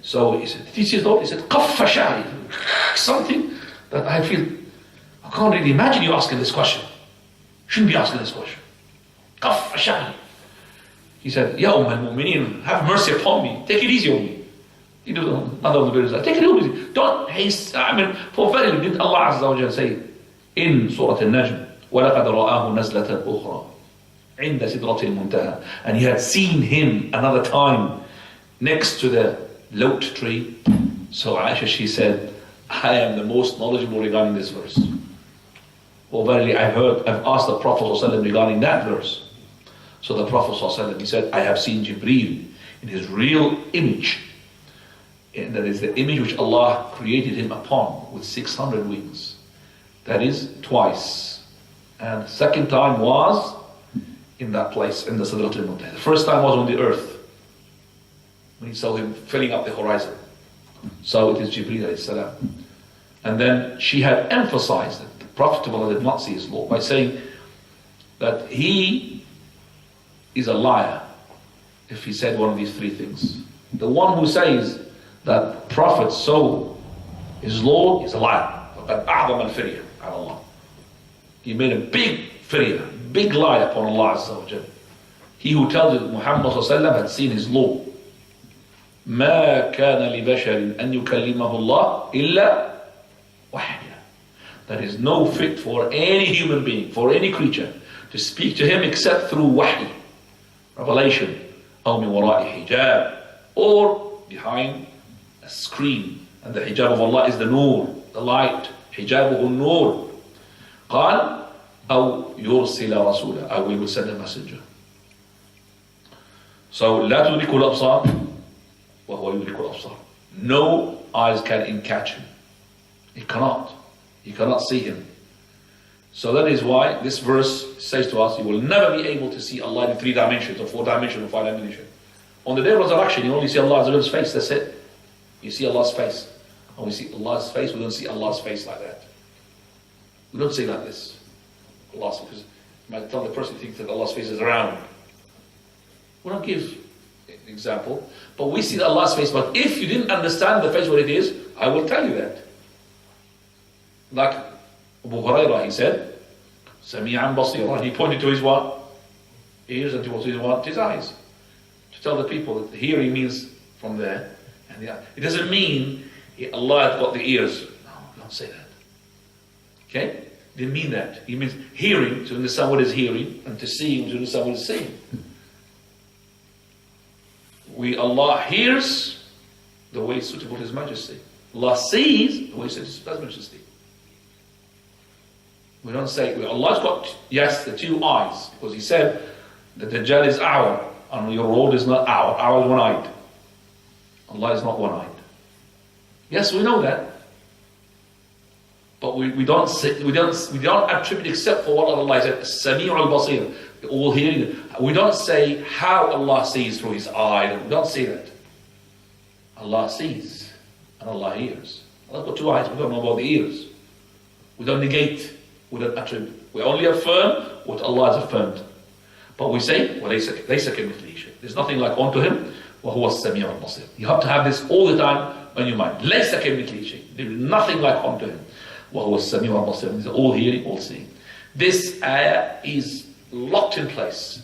So he said, did you see his Lord? He said, قف شعري. Something that I feel, I can't really imagine you asking this question. Shouldn't be asking this question. قف شعري. He said, Ya al-Mu'mineen, have mercy upon me. Take it easy on me. You know, another of the videos, take it easy. Don't haste. For verily, did Allah Azza wa Jalla say in Surah Al-Najm, وَلَقَدْ رَآهُ نَزْلَةً أُخْرَى عِنْدَ سِدْرَةِ الْمُنْتَهَى. And he had seen him another time next to the lote tree. So Aisha, she said, I am the most knowledgeable regarding this verse. Well, verily, I've asked the Prophet ﷺ regarding that verse. So the Prophet ﷺ, he said, I have seen Jibreel in his real image. And that is the image which Allah created him upon with 600 wings. That is twice. And the second time was in that place, in the Sidrat al-Muntaha. The first time was on the earth, when he saw him filling up the horizon. So it is Jibreel alayhi salam. And then she had emphasized that the Prophet did not see his Lord by saying that he is a liar if he said one of these three things. The one who says that Prophet saw his Lord is a liar. فَقَدْ أَعْظَمَ الْفِرْيَةِ عَلَى اللَّهِ. He made a big firya, big lie upon Allah Azza wa Jalla. He who tells that Muhammad had seen his Lord. مَا كَانَ لِبَشَرٍ أَن يُكَلِّمَهُ اللَّهِ إِلَّا وَحْيًا. That is no fit for any human being, for any creature, to speak to him except through wahy, revelation, أو من وراء حجاب, or behind a screen. And the hijab of Allah is the nur, the light. حجابه النور. قال أو يرسل رسولا. I will send a messenger. So لا تدرك الأبصار وهو يدرك الأبصار. No eyes can catch him. He cannot. You cannot see him. So that is why this verse says to us, you will never be able to see Allah in 3 dimensions or 4 dimensions or 5 dimensions. On the day of resurrection, you only see Allah's face, that's it. You see Allah's face. When we see Allah's face, we don't see Allah's face like that. We don't say like this. Allah's, because you might tell the person who thinks that Allah's face is round. We don't give an example, but we see Allah's face. But if you didn't understand the face what it is, I will tell you that. Like Abu Hurairah, he said, Sami'an basira. He pointed to his what? Ears, and to his what? His eyes. To tell the people that here he means from there. And it doesn't mean Allah has got the ears. No, don't say that. Okay? Didn't mean that. He means hearing, to understand what is hearing, and to see, to understand what is seeing. Allah hears the way it's suitable to His Majesty. Allah sees the way it's suitable to His Majesty. We don't say, Allah's got, yes, the two eyes, because He said that the Dajjal is our, and your Lord is not our. Our is one-eyed. Allah is not one-eyed. Yes, we know that. But we don't attribute except for what Allah said, As-Sami'u al-Basir, all hearing. We don't say how Allah sees through His eye. We don't say that. Allah sees and Allah hears. Allah's got two eyes. We don't know about the ears. We don't negate. We don't attribute. We only affirm what Allah has affirmed. But we say, there's nothing like unto Him. وَهُوَ السَّمِيعُ الْبَصِيرُ. You have to have this all the time on your mind. There is nothing like unto Him. وَهُوَ السَّمِيعُ الْبَصِيرُ. These are all hearing, all seeing. This ayah is locked in place.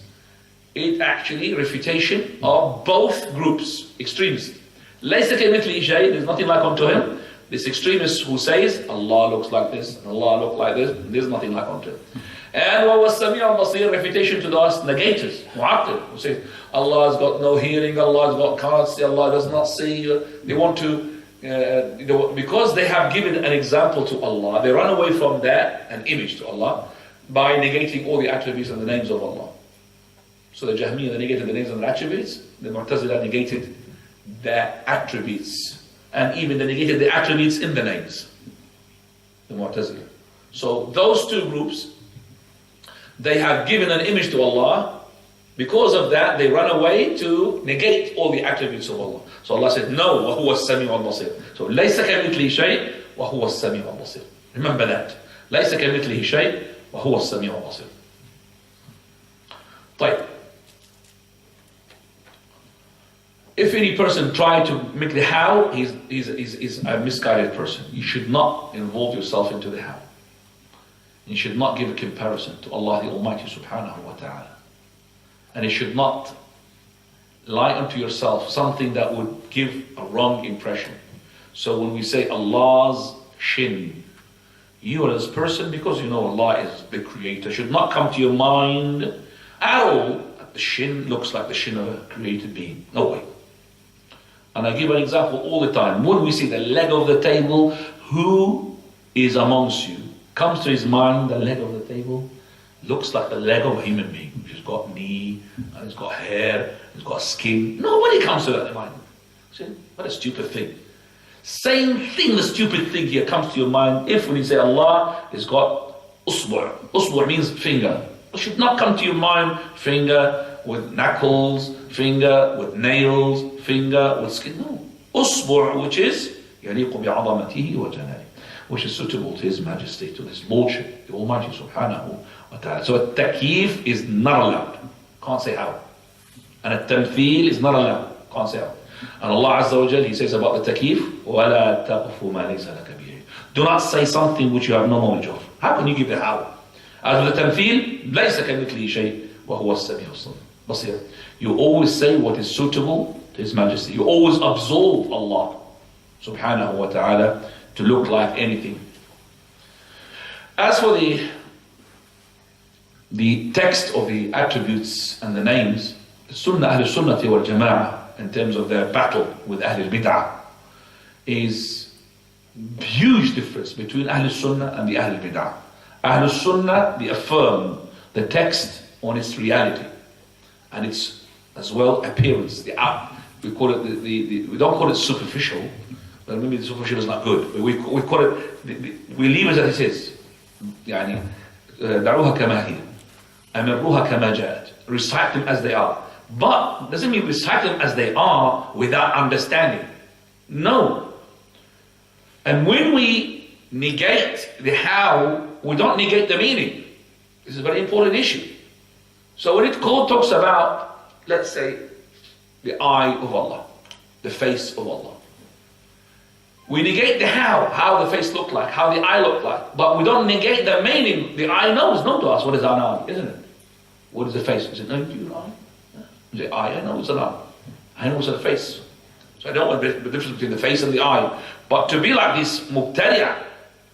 It actually refutation of both groups, extremists. لَيْسَ كَمِثْلِهِ شَيْءٍ. There's nothing like unto Him. This extremist who says Allah looks like this and Allah looks like this, there's nothing like unto Him. And what was Sami' al-Basir, refutation to those negators, Mu'attil, who says Allah has got no hearing, Allah has got can't see, Allah does not see. They want to, because they have given an example to Allah, they run away from that, an image to Allah, by negating all the attributes and the names of Allah. So the Jahmiyyah, they negated the names and the attributes, the Mu'tazila negated the attributes, and even they negated the attributes in the names, the Mu'tazila. So those two groups, they have given an image to Allah. Because of that, they run away to negate all the attributes of Allah. So Allah said, no, وَهُوَ السَّمِيعُ الْبَصِيرُ. So لَيْسَ كَمِثْلِهِ شَيْءٍ وَهُوَ السَّمِيعُ الْبَصِيرُ. Remember that. لَيْسَ كَمِثْلِهِ شَيْءٍ وَهُوَ السَّمِيعُ الْبَصِيرُ. طيب. If any person try to make the how, he's a misguided person. You should not involve yourself into the how. You should not give a comparison to Allah the Almighty subhanahu wa ta'ala. And you should not lie unto yourself something that would give a wrong impression. So when we say Allah's shin, you are this person, because you know Allah is the creator, should not come to your mind at all that the shin looks like the shin of a created being. No way. And I give an example all the time. When we see the leg of the table, who is amongst you? Comes to his mind, the leg of the table looks like the leg of a human being, which has got knee, and it's got hair, it's got skin. Nobody comes to that in mind. See, what a stupid thing. Same thing, the stupid thing here comes to your mind if when you say Allah has got usbu'. Usbu' means finger. It should not come to your mind finger with knuckles, finger with nails, finger with skin. No. Usbu', which is يَلِيقُ بِعَظَمَتِهِ وَجَلَالِهِ, which is suitable to His Majesty, to His Lordship, the Almighty subhanahu wa ta'ala. So a takyif is not allowed. Can't say how. And a tamtheel is not allowed. Can't say how. And Allah Azza wa Jal, He says about the takyif, وَلَا تَقْفُ مَا لَيْسَ لَكَ بِهِ. Do not say something which you have no knowledge of. How can you give the how? As with the tamtheel, لَيْسَ كَمِثْلِهِ شَيْءٍ وَهُوَ السَّمِيعُ الْبَصِيرُ. You always say what is suitable to His Majesty. You always absolve Allah subhanahu wa ta'ala to look like anything. As for the text of the attributes and the names, Sunnah Ahl Sunnati wal Jama'ah, in terms of their battle with Ahl Bid'ah, is huge difference between Ahl Sunnah and the Ahl Bid'ah. Ahl Sunnah, they affirm the text on its reality and its as well appearance. We call it we don't call it superficial. But maybe the superficial is not good. But we call it, we leave it as it is. يعني دعوها كما هي. أمروها كما جاءت. Recite them as they are. But doesn't mean recite them as they are without understanding. No. And when we negate the how, we don't negate the meaning. This is a very important issue. So when it talks about, let's say, the eye of Allah, the face of Allah, we negate the how the face looked like, how the eye looked like, but we don't negate the meaning. The eye knows not to us what is an eye, isn't it? What is the face? Is it known to you, an eye? Is it eye? I know it's an eye. I know it's a face. So I don't want the difference between the face and the eye. But to be like this mubtadi'ah,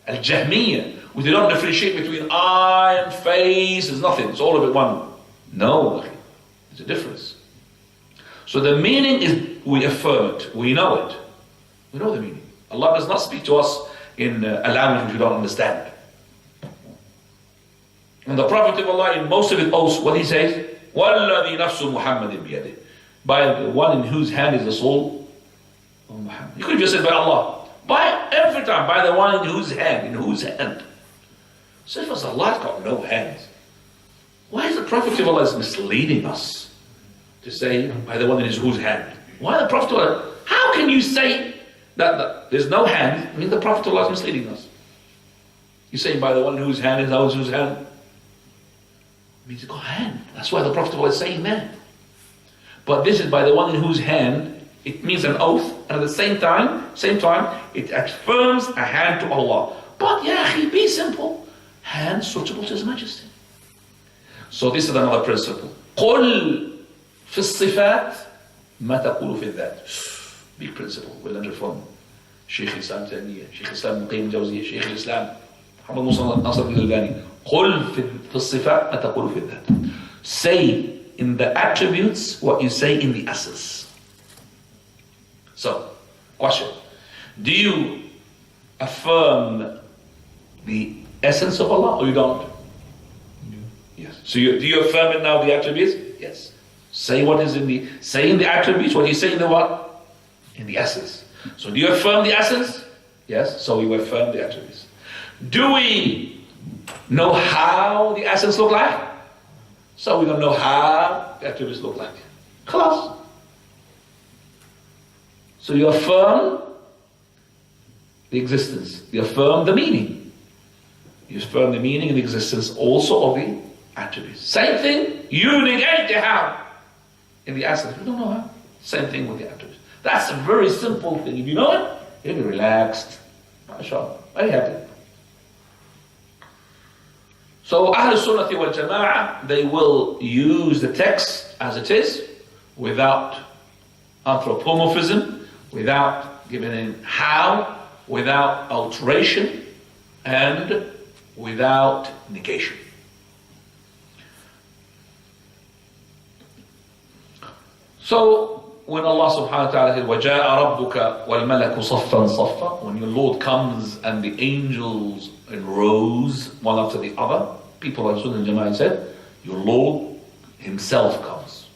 Al-Jahmiyyah, where they don't differentiate between eye and face, there's nothing, it's all of it one. No, there's a difference. So the meaning is, we affirm it, we know it. We know the meaning. Allah does not speak to us in a language which we don't understand. And the Prophet of Allah, in most of it, what he says, وَالَّذِي نَفْسُ مُحَمَّدٍ بِيَدِهِ, by the one in whose hand is the soul of Muhammad. You could have just said by Allah. By every time, by the one in whose hand. So if it's Allah, it's got no hands. Why is the Prophet of Allah misleading us to say by the one in whose hand? Why the Prophet of Allah? How can you say that there's no hand? I mean, the Prophet of Allah is misleading us. You're saying by the one in whose hand is whose hand? It means it's got a hand. That's why the Prophet of Allah is saying that. But this is by the one in whose hand. It means an oath, and at the same time, it affirms a hand to Allah. But ya akhi, be simple. Hand suitable to His Majesty. So this is another principle. قل في الصفات ما تقول في الذات. Big principle. We'll learn it from Shaykh Islam Taymiyyah, Shaykh Islam Qayyim Jawziyah, Shaykh Islam Muhammad Musa Nasr al-Albani. قل في الصفات ما تقول في الذات. Say in the attributes what you say in the essence. So, question. Do you affirm the essence of Allah or you don't? Yeah. Yes. So do you affirm it now, the attributes? Yes. Say in the attributes what you say in the what? In the essence. So do you affirm the essence? Yes. So you affirm the attributes. Do we know how the essence look like? So we don't know how the attributes look like. Khalas. So you affirm the existence. You affirm the meaning. You affirm the meaning and the existence also of the attributes. Same thing, you negate the how in the essence. We don't know how. Same thing with the attributes. That's a very simple thing. If you know it, you'll be relaxed. MashaAllah. Very happy. So Ahl Sunnah wal Jama'ah, they will use the text as it is, without anthropomorphism, without giving in how, without alteration, and without negation. So when Allah subhanahu wa ta'ala says, وَجَاءَ رَبُّكَ وَالْمَلَكُ صَفًّا صَفًّا, when your Lord comes and the angels in rows, one after the other, people like Sunnah Jama'ah said, your Lord Himself comes.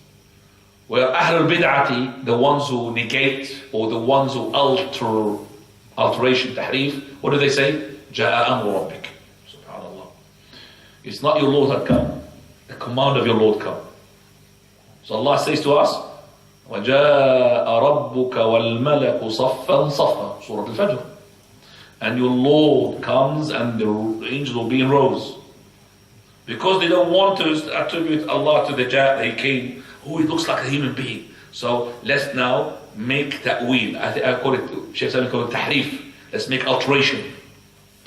Where Ahlul Bid'ati, the ones who negate or the ones who alteration, tahrif, what do they say? جَاءَ أَمْرُ رَبِّكَ. Subhanallah. It's not your Lord that come, the command of your Lord come. So Allah says to us, وَجَاءَ رَبُّكَ وَالْمَلَكُ صَفًّا صَفًّا, Surah Al-Fajr. And your Lord comes and the angels will be in rows. Because they don't want to attribute Allah to the Jah that He came. Oh, He looks like a human being. So let's now make ta'weel. I call it, Shaykh Sami call it tahrif. Let's make alteration.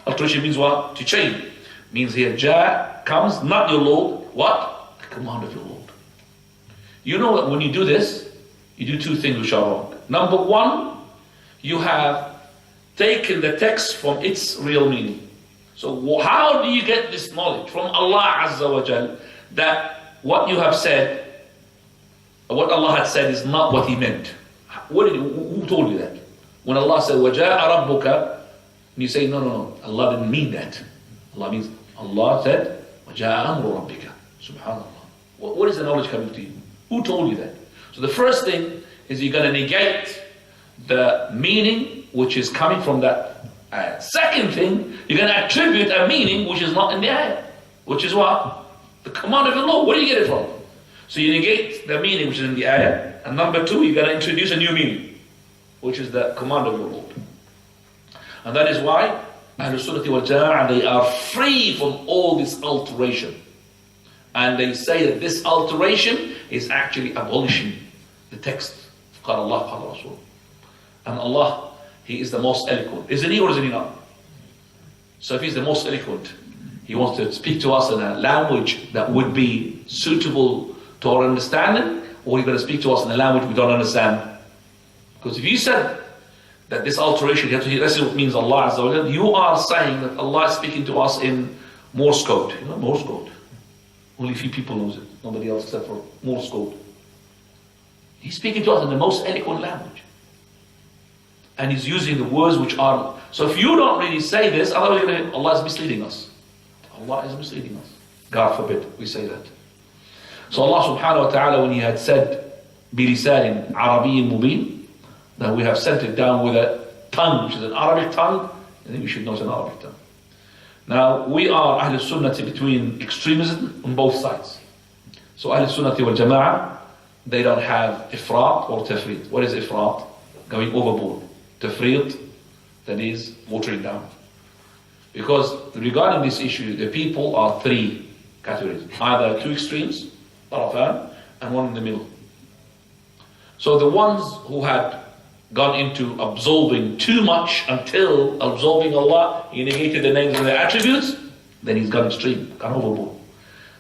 Alteration means what? To change. Means here Jah comes, not your Lord. What? The command of your Lord. You know that when you do this, you do two things which are wrong. Number one, you have taken the text from its real meaning. So how do you get this knowledge from Allah Azza wa Jal that what you have said, what Allah had said is not what He meant? Who told you that? When Allah said, وَجَاءَ رَبُّكَ, you say, no, Allah didn't mean that. Allah said, وَجَاءَ أَمْرُ رَبِّكَ. Subhanallah. What is the knowledge coming to you? Who told you that? So the first thing is you're going to negate the meaning which is coming from that ayah. Second thing, you're going to attribute a meaning which is not in the ayah. Which is what? The command of the Lord. Where do you get it from? So you negate the meaning which is in the ayah. And number two, you're going to introduce a new meaning, which is the command of the Lord. And that is why Ahlul Sunnah wal Jama'ah, they are free from all this alteration. And they say that this alteration is actually abolishing the text. قال Allah, قال Rasul. And Allah, He is the most eloquent. Isn't He or isn't He not? So if He's the most eloquent, He wants to speak to us in a language that would be suitable to our understanding, or He's going to speak to us in a language we don't understand. Because if you said that this alteration, you have to hear, this is what means Allah Azza wa Jal. You are saying that Allah is speaking to us in Morse code. You know Morse code? Only a few people knows it. Nobody else except for Morse code. He's speaking to us in the most eloquent language. And he's using the words which are... So if you don't really say this, Allah is misleading us. Allah is misleading us. God forbid we say that. So Allah subhanahu wa ta'ala, when He had said, بِلِسَانٍ عَرَبِيٍّ مُبِينٍ, that we have sent it down with a tongue, which is an Arabic tongue, I think we should know it's an Arabic tongue. Now, we are Ahl Sunnati between extremism on both sides. So Ahl Sunnati wal Jama'ah, they don't have ifrat or tafrit. What is ifrat? Going overboard. Tafrit, that is watering down. Because regarding this issue, the people are three categories. Either two extremes, tarafan, and one in the middle. So the ones who had gone into absolving too much until absolving Allah, he negated the names and the attributes, then he's gone extreme, gone overboard.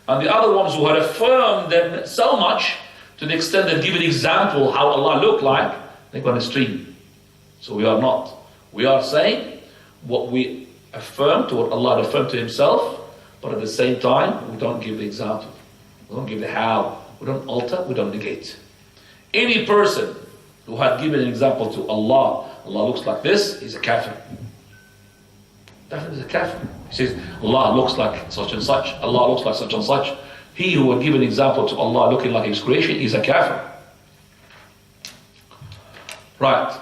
And the other ones who had affirmed them so much, to the extent that give an example how Allah looked like, they've gone extreme. So we are not. We are saying what we affirm to what Allah affirmed to Himself, but at the same time, we don't give the example. We don't give the how. We don't alter, we don't negate. Any person who had given an example to Allah, Allah looks like this, is a kafir. Definitely is a kafir. He says, Allah looks like such and such, Allah looks like such and such. He who would give an example to Allah looking like His creation is a kafir. Right.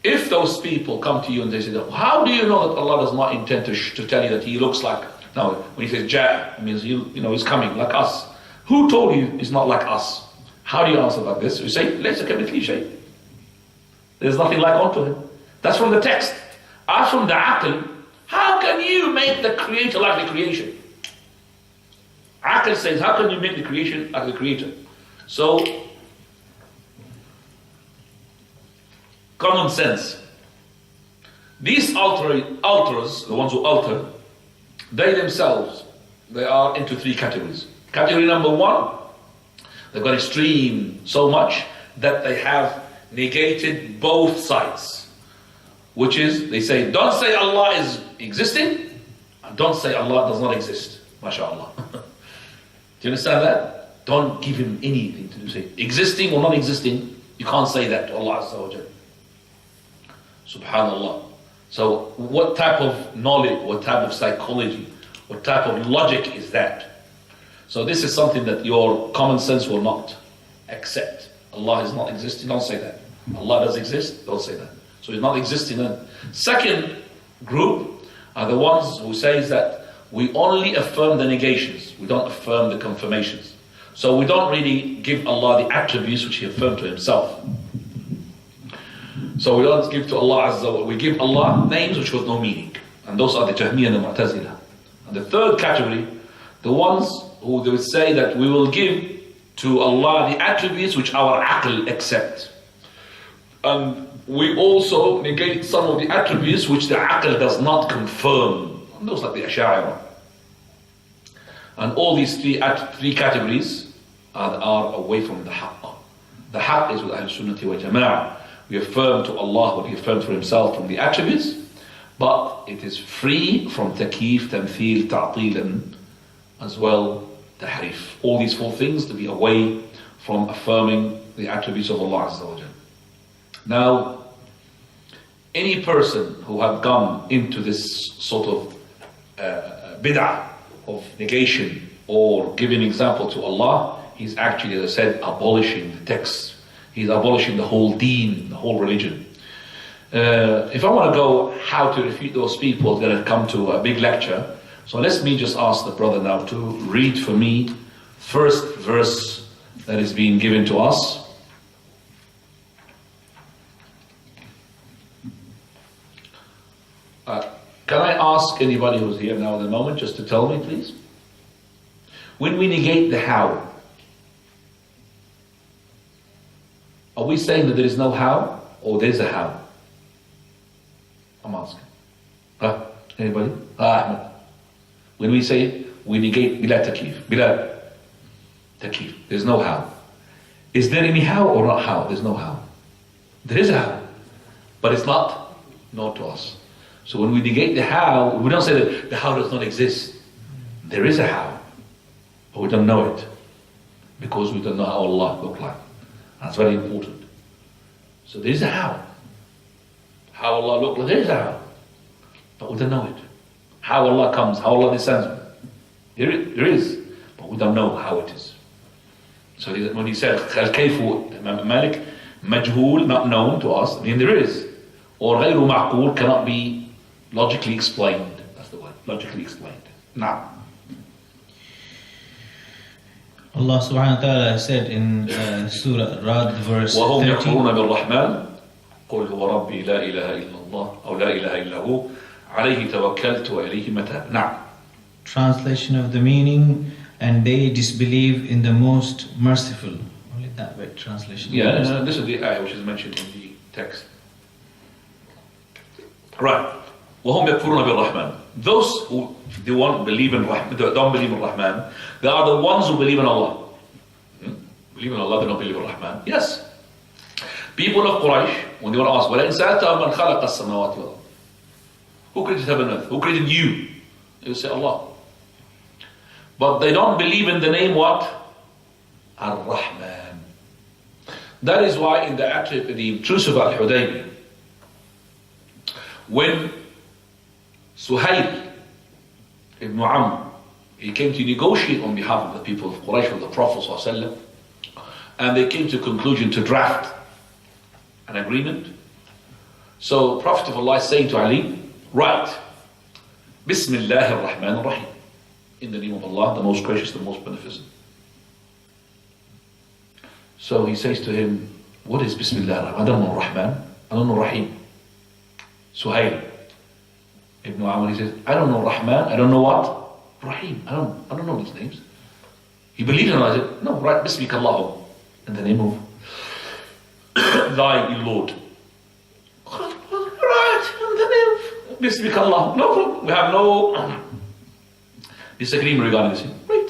If those people come to you and they say, how do you know that Allah does not intend to tell you that He looks like... No, when He says Jah, it means He's coming like us. Who told you He's not like us? How do you answer like this? You say, let's look at the cliche. There's nothing like unto Him. That's from the text. As from the aql, how can you make the creator like the creation? Aql says, how can you make the creation like the creator? So, common sense. These alterers, the ones who alter, they themselves, they are into three categories. Category number one, they've got extreme so much that they have negated both sides. Which is, they say, don't say Allah is existing, and don't say Allah does not exist. MashaAllah. Do you understand that? Don't give Him anything to do. Say, existing or not existing, you can't say that to Allah Azza wa Jal. Subhanallah. So what type of knowledge, what type of psychology, what type of logic is that? So this is something that your common sense will not accept. Allah is not existing, don't say that. Allah does exist, don't say that. So He's not existing. And second group are the ones who says that we only affirm the negations, we don't affirm the confirmations. So we don't really give Allah the attributes which He affirmed to Himself. So we don't give to Allah Azza wa Jalla, we give Allah names which have no meaning. And those are the Jahmiyyah and the Mu'tazila. And the third category, the ones who they would say that we will give to Allah the attributes which our aql accept. And we also negate some of the attributes which the aql does not confirm. And those like the Ash'ari. And all these three categories are away from the haqq. The haqq is with Ahl Sunnati wa Jama'ah. We affirm to Allah what He affirmed for Himself from the attributes, but it is free from takeef, tamthil, ta'til, and as well tahrif. All these four things to be away from affirming the attributes of Allah Azza wa Jal. Now, any person who had gone into this sort of bid'ah of negation or giving example to Allah, he's actually, as I said, abolishing the text. He's abolishing the whole deen, the whole religion. If I want to go how to refute those people that have come to a big lecture, so let me just ask the brother now to read for me first verse that is being given to us. Can I ask anybody who's here now at the moment just to tell me, please? When we negate the how, are we saying that there is no how, or there is a how? I'm asking. Anybody? Ahmed. When we say we negate bila takif, there's no how. Is there any how or not how? There's no how. There is a how. but it's not known to us. So when we negate the how, we don't say that the how does not exist. There is a how, but we don't know it because we don't know how Allah looks like. That's very important. So there is a how. How Allah looks like, there is a how, but we don't know it. How Allah comes, how Allah descends. There is, but we don't know how it is. So when he said, Al-Kayfu, Imam Malik, Majhul, not known to us, then there is. Or غير معقول, cannot be logically explained. That's the word, logically explained. Now, Allah subhanahu wa ta'ala said in Surah Rad verse وهم 30, يكفرون بالرحمن قل هو ربي لا إله إلا الله أو لا إله إلا هو عليه توكلت وإليه متاب. Now, translation of the meaning, and they disbelieve in the most merciful. Only that way translation. yeah, this is the ayah which is mentioned in the text. Right. وهم يكفرون بالرحمن. Those who don't believe in Rahman, they are the ones who believe in Allah. Believe in Allah, they don't believe in Rahman. Yes. People of Quraysh, when they were asked, وَلَئِنْ سَأَلْتَهُمْ مَنْ خَلَقَ السَّمَاوَاتِ وَالْأَرْضِ, who created heaven and earth? Who created you? They will say Allah. But they don't believe in the name what? Ar-Rahman. That is why in the truce of Al-Hudaybiyah, when Suhaib ibn Amr, he came to negotiate on behalf of the people of Quraysh with the Prophet ﷺ, and they came to a conclusion to draft an agreement. So the Prophet of Allah is saying to Ali, write, Bismillah ar-Rahman ar-Rahim, in the name of Allah, the most gracious, the most beneficent. So he says to him, what is Bismillah ar-Rahman? I don't know Rahman, I don't know Rahim. Suhaib ibn Amr, he says, I don't know Rahman, I don't know what? Rahim, I don't know these names. He believed in Allah. I said, no, right, Bismika Allahu, in the name of thy Lord. Right, in the name of Bismika Allah. No problem. We have no disagreement regarding this. Right,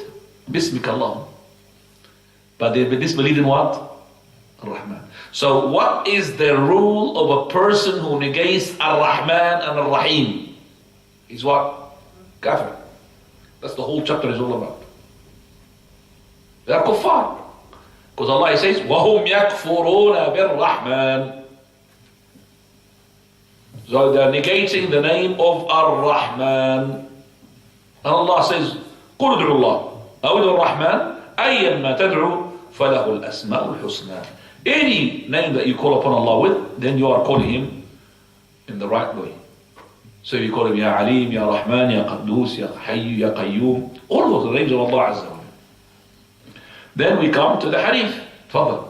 Bismika Allah. But they disbelieved in what? Ar-Rahman. So what is the rule of a person who negates Ar-Rahman and Ar-Rahim? Is what? Kafir. That's the whole chapter is all about. They are kuffar. Because Allah says, وَهُمْ يَكْفُرُونَ بِالرَّحْمَنِ. So they are negating the name of Ar-Rahman. And Allah says, قُلُ ادْعُوا اللَّهِ أَوْ ادْعُوا الرَّحْمَنِ أَيًّا مَا تَدْعُوا فَلَهُ الْأَسْمَاءُ الْحُسْنَى. Any name that you call upon Allah with, then you are calling Him in the right way. So you call Him Ya Alim, Ya Rahman, Ya Qaddus, Ya Hayyu, Ya Qayyum. All those are the names of Allah Azza wa Jalla. Then we come to the hadith. Fadl.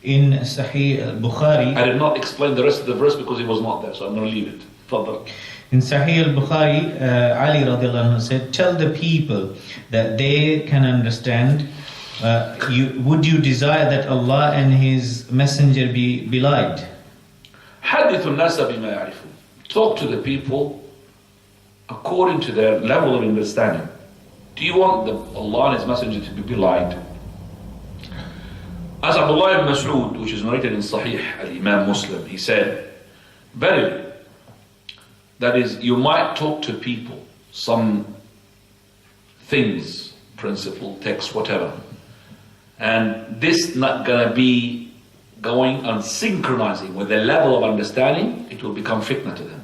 In Sahih al-Bukhari, I did not explain the rest of the verse because it was not there, so I'm going to leave it. Fadl. in Sahih al-Bukhari, Ali radiallahu anhu said, tell the people that they can understand. Would you desire that Allah and His Messenger be belied? حدث الناس بما يعرفون. Talk to the people according to their level of understanding. Do you want Allah and His Messenger to be belied? As Abdullah ibn Mas'ud, which is narrated in Sahih al-Imam Muslim, he said, verily, that is, you might talk to people, some things, principle, text, whatever, and this not gonna be going and synchronizing with the level of understanding, it will become fitna to them.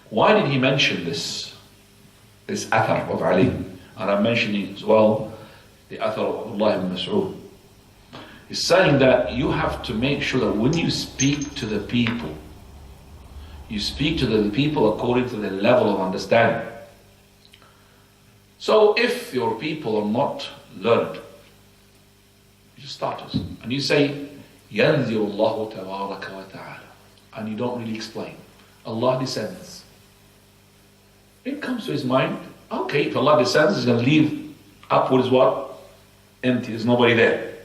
Why did he mention this athar of Ali? And I'm mentioning as well the athar of Abdullah ibn Mas'ud. He's saying that you have to make sure that when you speak to the people, you speak to the people according to the level of understanding. So if your people are not learned, you start us and you say, يَنْزِلُ اللَّهُ تَبَارَكَ وَتَعَالَى, and you don't really explain. Allah descends. It comes to his mind, okay, if Allah descends, He's going to leave upwards what? Empty, there's nobody there.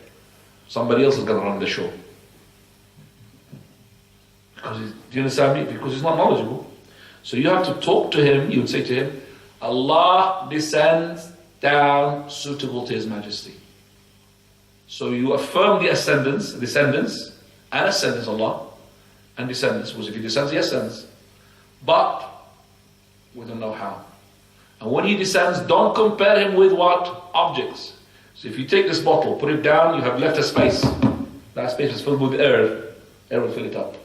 Somebody else is going to run the show. Do you understand me? Because he's not knowledgeable. So you have to talk to him, you would say to him, Allah descends down suitable to His Majesty. So you affirm the descendants, and ascendance Allah, and descendants. Because if he descends, he ascends. But we don't know how. And when he descends, don't compare him with what? Objects. So if you take this bottle, put it down, you have left a space. That space is filled with air. Air will fill it up.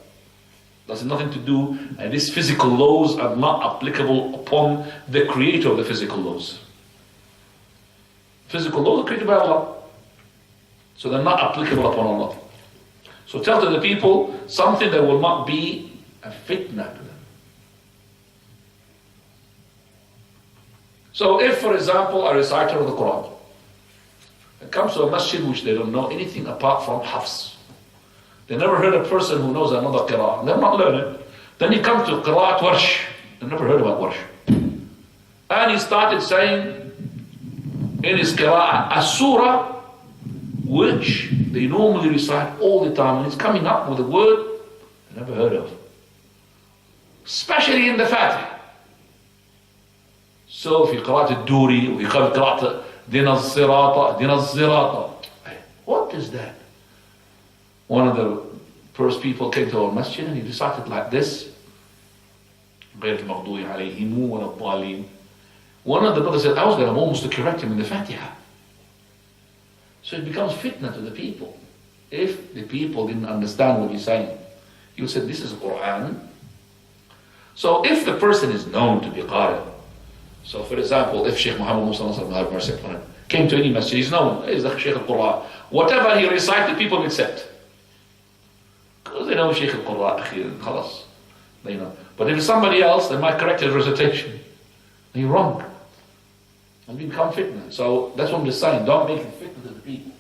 That's nothing to do, and these physical laws are not applicable upon the creator of the physical laws. Physical laws are created by Allah. So they're not applicable upon Allah. So tell to the people something that will not be a fitna to them. So if, for example, a reciter of the Quran comes to a masjid which they don't know anything apart from Hafs. They never heard a person who knows another qira'ah. They're not learning. Then he comes to qira'at warsh. They never heard about warsh. And he started saying in his qira'ah a surah which they normally recite all the time. And he's coming up with a word they never heard of. Especially in the Fatiha. So في قراءة الدوري وفي قراءة دين الصراط. What is that? One of the first people came to our masjid and he recited like this. غير المغضوب عليهم ولا الضالين. One of the brothers said, I was going to almost correct him in the Fatiha. So it becomes fitna to the people. If the people didn't understand what he's saying, he would say, this is Quran. So if the person is known to be qari, so for example, if Shaykh Muhammad Musa have mercy upon him, came to any masjid, he's known, he's the Shaykh al-Qur'an. Whatever he recited, people accept. Because they know Shaykh al-Qur'an, khalas. They know. But if it's somebody else, they might correct his recitation. And you're wrong. And you become fitna. So that's what I'm just saying, don't make it fitna to the people.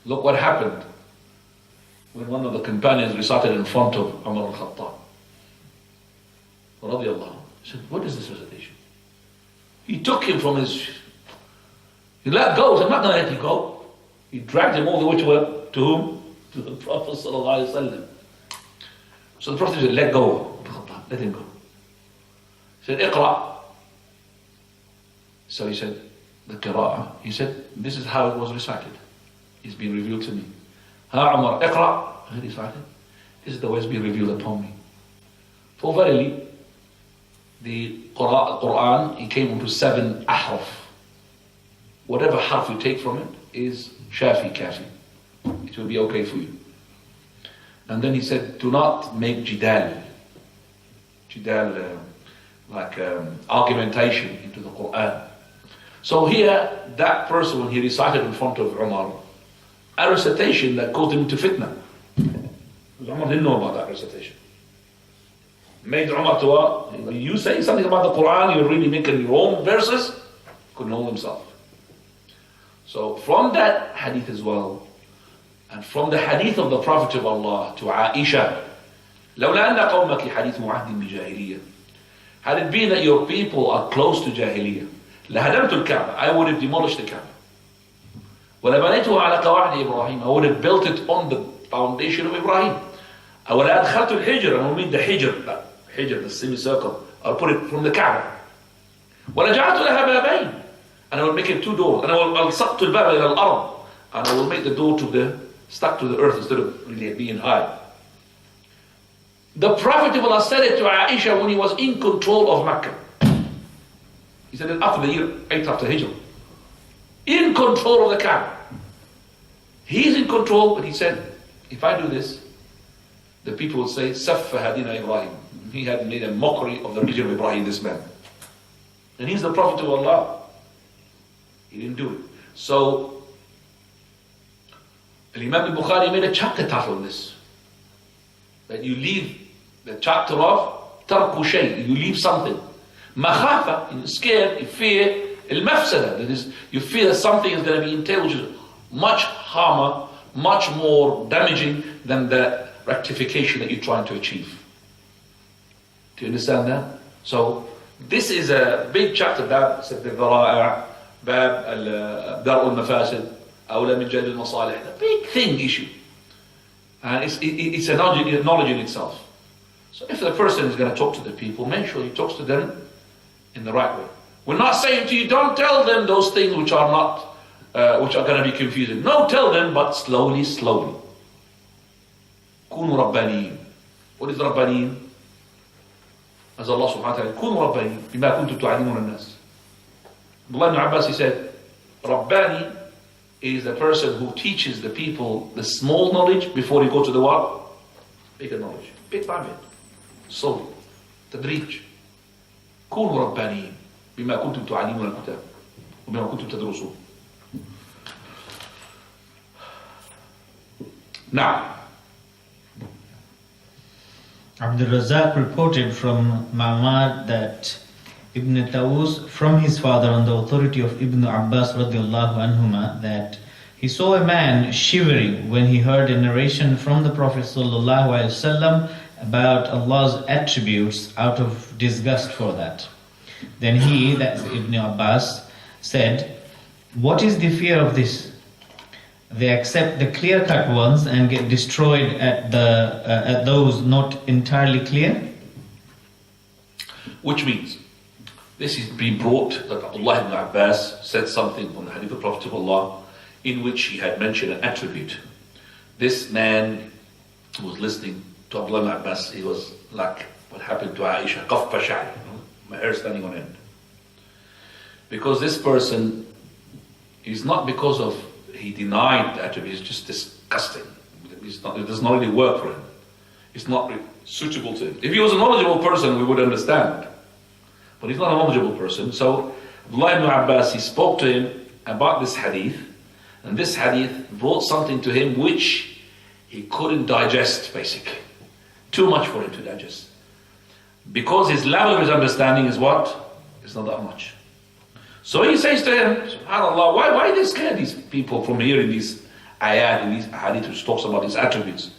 Look what happened when one of the companions recited in front of Umar al-Khattab. Radiallahu. He said, what is this recitation? He took him from his... He let go. He said, I'm not going to let you go. He dragged him all the way to whom? To the Prophet sallallahu alaihi wasallam. So the Prophet said, let go. Let him go. He said, Iqra. So he said, the qira'ah. He said, this is how it was recited. It's been revealed to me. Ha Umar, Iqra. I recited. This is the way it's been revealed upon me. For verily, the Quran, it came into 7 ahraf. Whatever harf you take from it is shafi, kafi. It will be okay for you. And then he said, do not make jidal. Jidal, argumentation into the Quran. So here, that person, when he recited in front of Umar, a recitation that caused him into fitna. Umar didn't know about that recitation. Made Umar to when you say something about the Quran, you're really making your own verses, couldn't hold himself. So from that hadith as well, and from the hadith of the Prophet of Allah to Aisha, لولا أن قومك حديث عهد بجاهلية. Had it been that your people are close to Jahiliyyah, لهدمت الكعبة, I would have demolished the Kaaba. ولبنيتها على قواعد إبراهيم, I would have built it on the foundation of Ibrahim. I would have أدخلت الحجر, I would make the hijr, the semicircle, I'll put it from the Kaaba. ولجعلت لها بابين, and I will make it 2 doors, and I will ألصقت الباب إلى الأرض, and I will make the door stuck to the earth instead of really being high. The Prophet of Allah said it to Aisha when he was in control of Mecca. He said it after the year 8 after Hijrah. In control of the Kaaba. He's in control, but he said, if I do this, the people will say, Saffa Hadina Ibrahim. He had made a mockery of the religion of Ibrahim, this man. And he's the Prophet of Allah. He didn't do it. So, Imam al-Bukhari made a chapter title on this. That you leave the chapter of Tarku Shay, you leave something. Makhafa, you're scared, you fear, al-mafsada, that is, you fear that something is going to be entailed, which is much harmer, much more damaging than the rectification that you're trying to achieve. Do you understand that? So, this is a big chapter, Bab al-Dhara'a, Bab al-Dar'u al-Mafasid, Awla min Jalil al-Masalih, a big thing issue. And it's a knowledge in itself. So if the person is going to talk to the people, make sure he talks to them in the right way. We're not saying to you, don't tell them those things which are not, which are going to be confusing. No, tell them, but slowly. كونوا ربانيين. What is ربانيين? As Allah subhanahu wa ta'ala, كونوا ربانيين بما كنتم تعلمون الناس. Abdullah ibn Abbas, he said, Rabbani is the person who teaches the people the small knowledge before you go to the what? Bigger knowledge. Bit by bit. Slowly. تدريج. كونوا ربانيين بما كنتم تعلمون الكتاب وبما كنتم تدرسون. Now, Abdul Razak reported from Ma'mar that Ibn Tawus from his father on the authority of Ibn Abbas radiallahu anhuma that he saw a man shivering when he heard a narration from the Prophet sallallahu alaihi wasallam about Allah's attributes out of disgust for that. Then he, that's Ibn Abbas, said, "What is the fear of this? They accept the clear-cut ones and get destroyed at those not entirely clear." Which means, this is being brought that Abdullah ibn Abbas said something on the hadith of the Prophet of Allah in which he had mentioned an attribute. This man was listening to Abdullah ibn Abbas. He was like what happened to Aisha, qaf fashai, my hair standing on end. Because this person is not because of he denied the attribute, it's just disgusting. It does not really work for him. It's not really suitable to him. If he was a knowledgeable person, we would understand. But he's not a knowledgeable person. So Abdullah ibn Abbas, he spoke to him about this hadith, and this hadith brought something to him which he couldn't digest, basically. Too much for him to digest. Because his level of his understanding is what? It's not that much. So he says to him, SubhanAllah, why they scare these people from hearing these ayat and these hadith which talks about these attributes?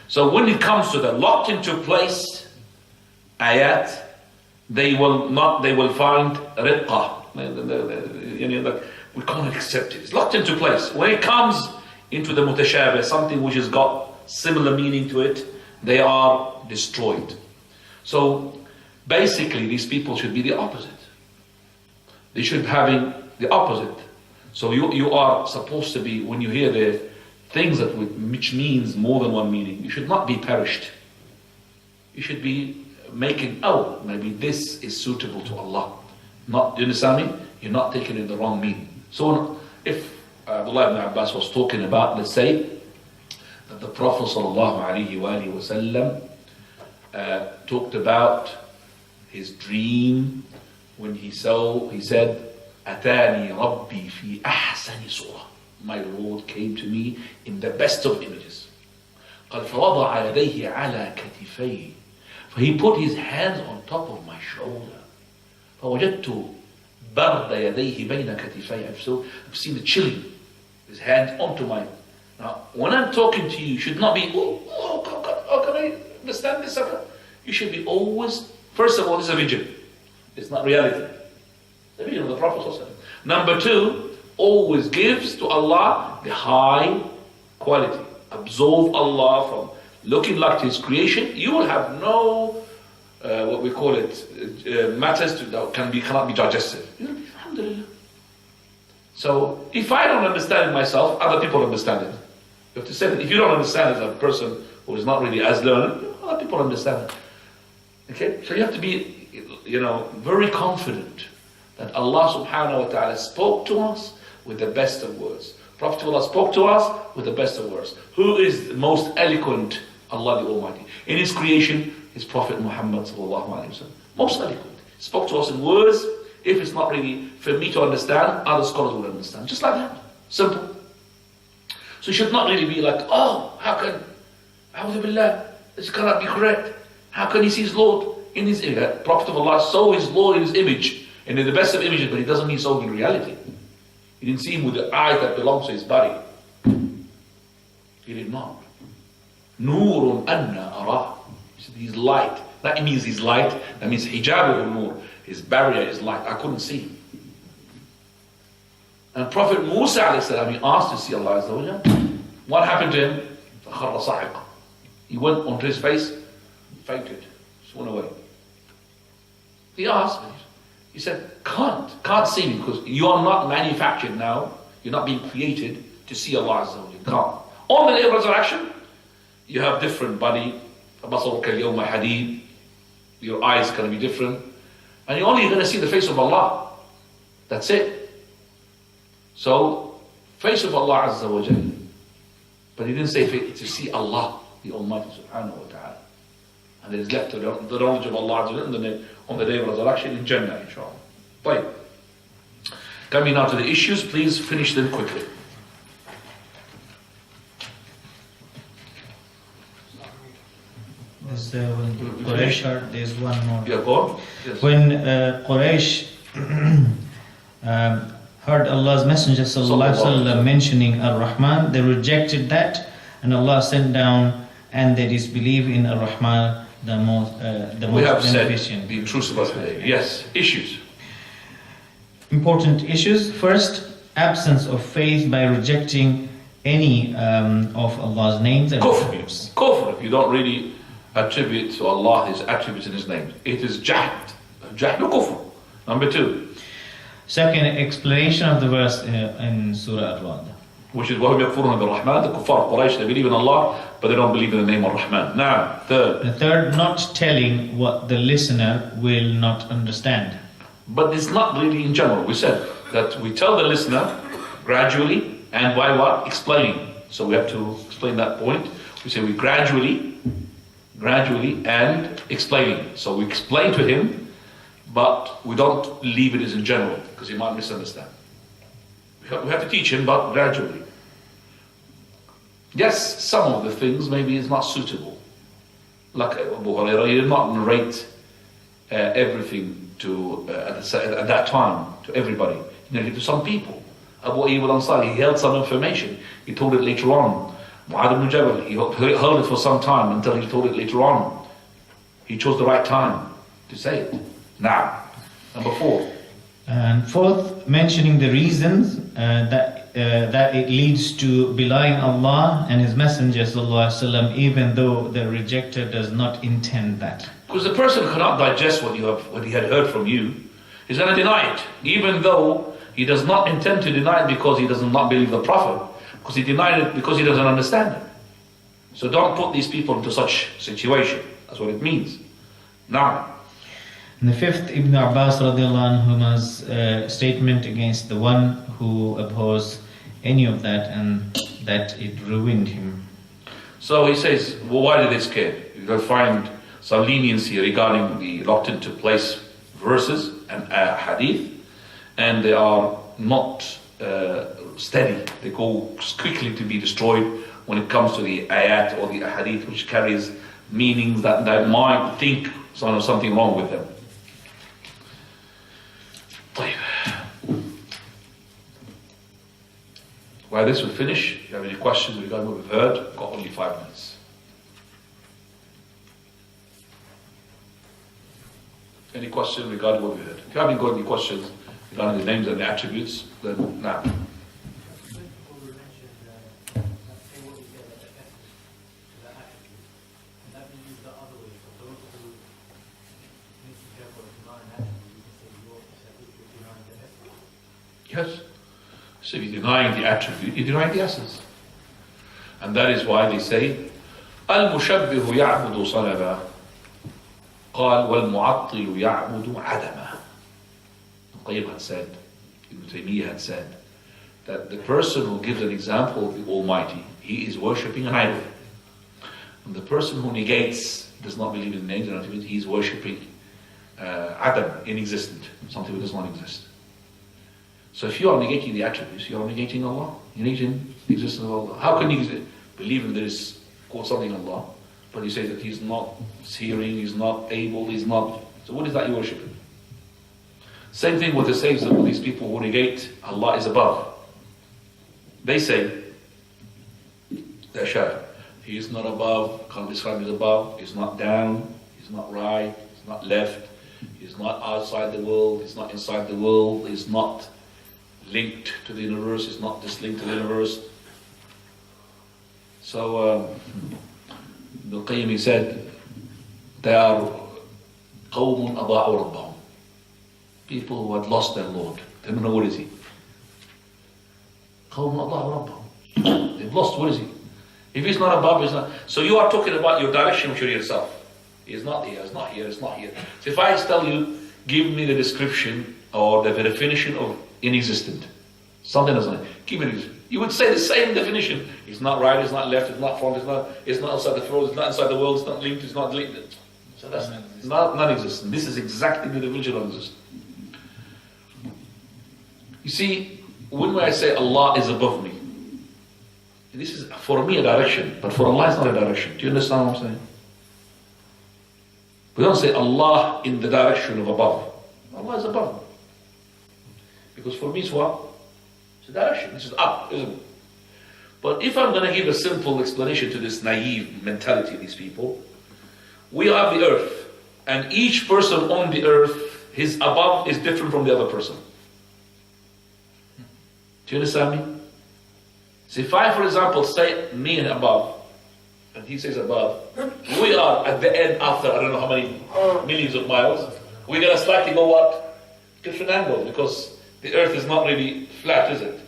So when it comes to the locked into place ayat, they will find riqqa. We can't accept it. It's locked into place. When it comes into the mutashabih, something which has got similar meaning to it, they are destroyed. So basically these people should be the opposite. They should be having the opposite. So you are supposed to be, when you hear the things that which means more than one meaning, you should not be perished. You should be making, oh, maybe this is suitable to Allah. Not, do you understand me? You're not taking it the wrong meaning. So if Abdullah ibn Abbas was talking about, let's say, that the Prophet ﷺ talked about his dream when he said, Atani Rabbi fi ahsani surah. My Lord came to me in the best of images. قال فوضع يديه على كتفيه. For he put his hands on top of my shoulder. فوجدت برد يديه بين كتفيه. I've seen the chilling. His hands onto my. Now, when I'm talking to you, you should not be, how can I understand this? You should be always, first of all, it's a vision. It's not reality. It's the vision of the Prophet. Number two, always gives to Allah the high quality. Absolve Allah from looking like His creation. You will have no, what we call it, matters that cannot be digested. Alhamdulillah. So, if I don't understand it myself, other people understand it. You have to say that if you don't understand it as a person who is not really as learned, other people understand it. Okay? So you have to be, very confident that Allah subhanahu wa ta'ala spoke to us with the best of words. Prophet Allah spoke to us with the best of words. Who is the most eloquent? Allah the Almighty. In His creation, His Prophet Muhammad sallallahu alayhi wa sallam. Most eloquent. Spoke to us in words. If it's not really for me to understand, other scholars will understand. Just like that. Simple. So you should not really be like, oh, how can, A'udhu Billah, this cannot be correct. How can he see his Lord in his image? Prophet of Allah saw his Lord in his image, and in the best of images, but it doesn't mean so in reality. He didn't see him with the eye that belongs to his body. He did not. Nurun anna arah. He's light. That means he's light. That means hijabuhu nur. His barrier is light. I couldn't see him. And Prophet Musa alayhi salam, he asked to see Allah Azza wa Jalla. What happened to him? فَخَرَّ صَعِقًا. He went onto his face, fainted, just went away. He asked, he said, can't see me because you are not manufactured now. You're not being created to see Allah Azza wa Jalla. Can't. On the day of resurrection, you have different body. بَصَرُكَ الْيَوْمَ حَدِيدٌ. Your eyes going to be different. And you're only going to see the face of Allah. That's it. So, face of Allah Azza wa Jalla. But he didn't say to see Allah, the Almighty Subhanahu wa Ta'ala. And it is left to the knowledge of Allah Azza wa Jalla on the day of resurrection in Jannah, inshallah. Right. Coming now to the issues, please finish them quickly. When Quraysh heard, there's one more. Yeah, go on. Yes. When Quraysh heard Allah's Messenger sallallahu alaihi wasallam mentioning Ar-Rahman, they rejected that, and Allah sent down, and they disbelieve in Ar-Rahman, the most We have said beneficent. the intrusive today. Yes, issues. Important issues. First, absence of faith by rejecting any of Allah's names and attributes. Kufr, if you don't really attribute to Allah His attributes and His names. It is jahd. Jahd kufr. Number 2. Second, explanation of the verse in Surah Al-Ra'd. Which is وَهُمْ يَكْفُرُونَ بِالرَّحْمَنِ. The kuffar Quraysh, they believe in Allah, but they don't believe in the name of Rahman. Now, third. The third, not telling what the listener will not understand. But it's not really in general. We said that we tell the listener gradually and by what? Explaining. So we have to explain that point. We say we gradually and explaining. So we explain to him, but we don't leave it as in general, because he might misunderstand. We have to teach him, but gradually. Yes, some of the things maybe is not suitable. Like Abu Hurairah, he did not narrate everything to at that time to everybody. He narrated to some people. Abu Ayyub al-Ansari, he held some information. He told it later on. Mu'adh ibn Jabal, he held it for some time until he told it later on. He chose the right time to say it. Now, number 4. And fourth, mentioning the reasons that it leads to belying Allah and His Messenger sallallahu alaihi wasallam, even though the rejecter does not intend that. Because the person cannot digest what he had heard from you. He's going to deny it, even though he does not intend to deny it because he does not believe the Prophet, because he denied it because he doesn't understand it. So don't put these people into such situation. That's what it means. Now, And the fifth, Ibn Abbas radiallahu anhu's statement against the one who opposed any of that, and that it ruined him. so he says, well, why did they scare? You can find some leniency regarding the locked into place verses and hadith, and they are not steady. They go quickly to be destroyed when it comes to the ayat or the hadith, which carries meanings that might think something wrong with them. While this will finish, if you have any questions regarding what we've heard, we've got only 5 minutes. Any questions regarding what we heard? If you haven't got any questions regarding the names and the attributes, then now. Yes. So if you're denying the attribute, you're denying the essence. And that is why they say, المشبه يعبد صنما قال والمعطل يعبد عدما. Qayyim had said, Ibn Taymiyyah had said, that the person who gives an example of the Almighty, he is worshipping an idol. And the person who negates, does not believe in the names and attributes, he is worshipping Adam, inexistent, something that does not exist. So if you are negating the attributes, you are negating Allah. You're negating the existence of Allah. How can you believe in there is called something Allah, but you say that He's not hearing, He's not able, He's not... So what is that you're worshipping? Same thing with the saints of these people who negate Allah is above. They say, He is not above, can't describe Him as above, He's not down, He's not right, He's not left, He's not outside the world, He's not inside the world, He's not linked to the universe, is not dislinked to the universe. So, Ibn Qayyim said, they are قوم أضاعوا ربهم. People who had lost their Lord. They don't know what is He. قوم أضاعوا ربهم. They've lost, what is He? If he's not above, he's not. So you are talking about your direction which you're yourself. He's not here, he's not here, he's not here. So if I tell you, give me the description or the definition of inexistent, something doesn't, give me this. You would say the same definition. It's not right, it's not left, it's not front, it's not outside the throat, it's not inside the world, it's not linked, it's not linked. So that's not non-existent. This is exactly the definition of non-existent. You see, when I say Allah is above me, this is for me a direction, but for Allah it's not a direction. Do you understand what I'm saying? We don't say Allah in the direction of above. Allah is above. Because for me it's what? It's a direction. This is up, isn't it? But if I'm going to give a simple explanation to this naive mentality of these people, we have the earth, and each person on the earth, his above is different from the other person. Do you understand me? So if I, for example, say me and above, and he says above, we are at the end after I don't know how many millions of miles, we're going to slightly go what? Different angle, because the earth is not really flat, is it?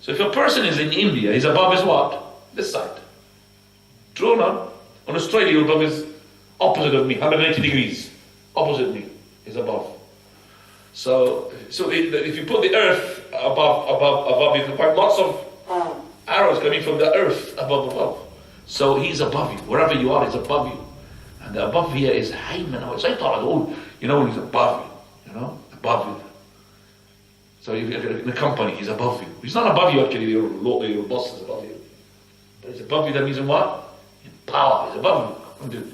So if a person is in India, his above is what? This side. True or not? On Australia, your above is opposite of me, 180 degrees. Opposite me is above. So if you put the earth above, you can find lots of arrows coming from the earth above. So he's above you. Wherever you are, he's above you. And the above here is Hayman. So I thought, you know, when he's above you, above you. So if you're in a company, he's above you. He's not above you actually, your boss is above you. But he's above you, that means in what? In power, he's above you.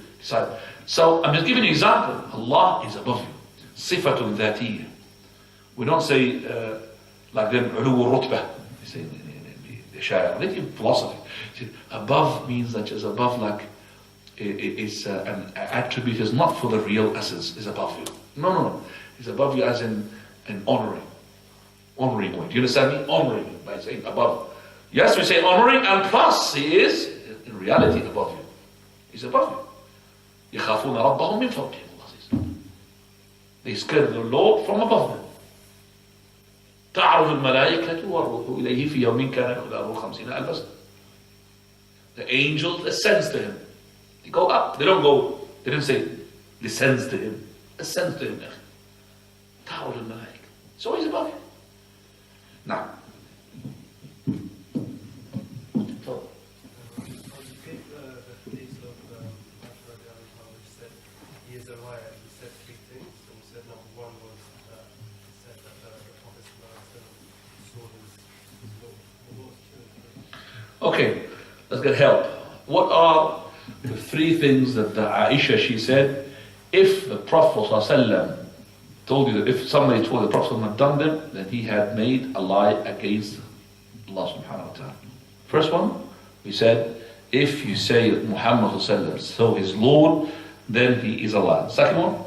So I'm just giving you an example. Allah is above you. Sifatun dhatiyya. We don't say like them, ulu rutbah. They say the Shia, they give philosophy. Above means that it's above, like it's an attribute is not for the real essence, is above you. No. It's above you as in an honoring way. Do you understand me? Honoring by saying above. Yes, we say honoring, and plus he is in reality above you. He's above you. يَخَافُونَ رَبَّهُمْ مِنْ فَوْقِهِمْ. Allah says. They scared the Lord from above them. تَعْرُجُ الْمَلَائِكَةُ وَالرُّوحُ إِلَيْهِ فِي يَوْمٍ كَانَ مِقْدَارُهُ 50,000 سَنَةً. The angel ascends to him. They go up. They didn't say descends to him. Ascends to him. تَعْرُجُ الْمَلَائِكَةُ. So he's above you. Now. Okay, let's get help. What are the three things that Aisha, she said, if the Prophet ﷺ told you that if somebody told the Prophet had done them, then he had made a lie against Allah subhanahu wa ta'ala. First one, we said, if you say that Muhammad ﷺ so his Lord, then he is a liar. Second one,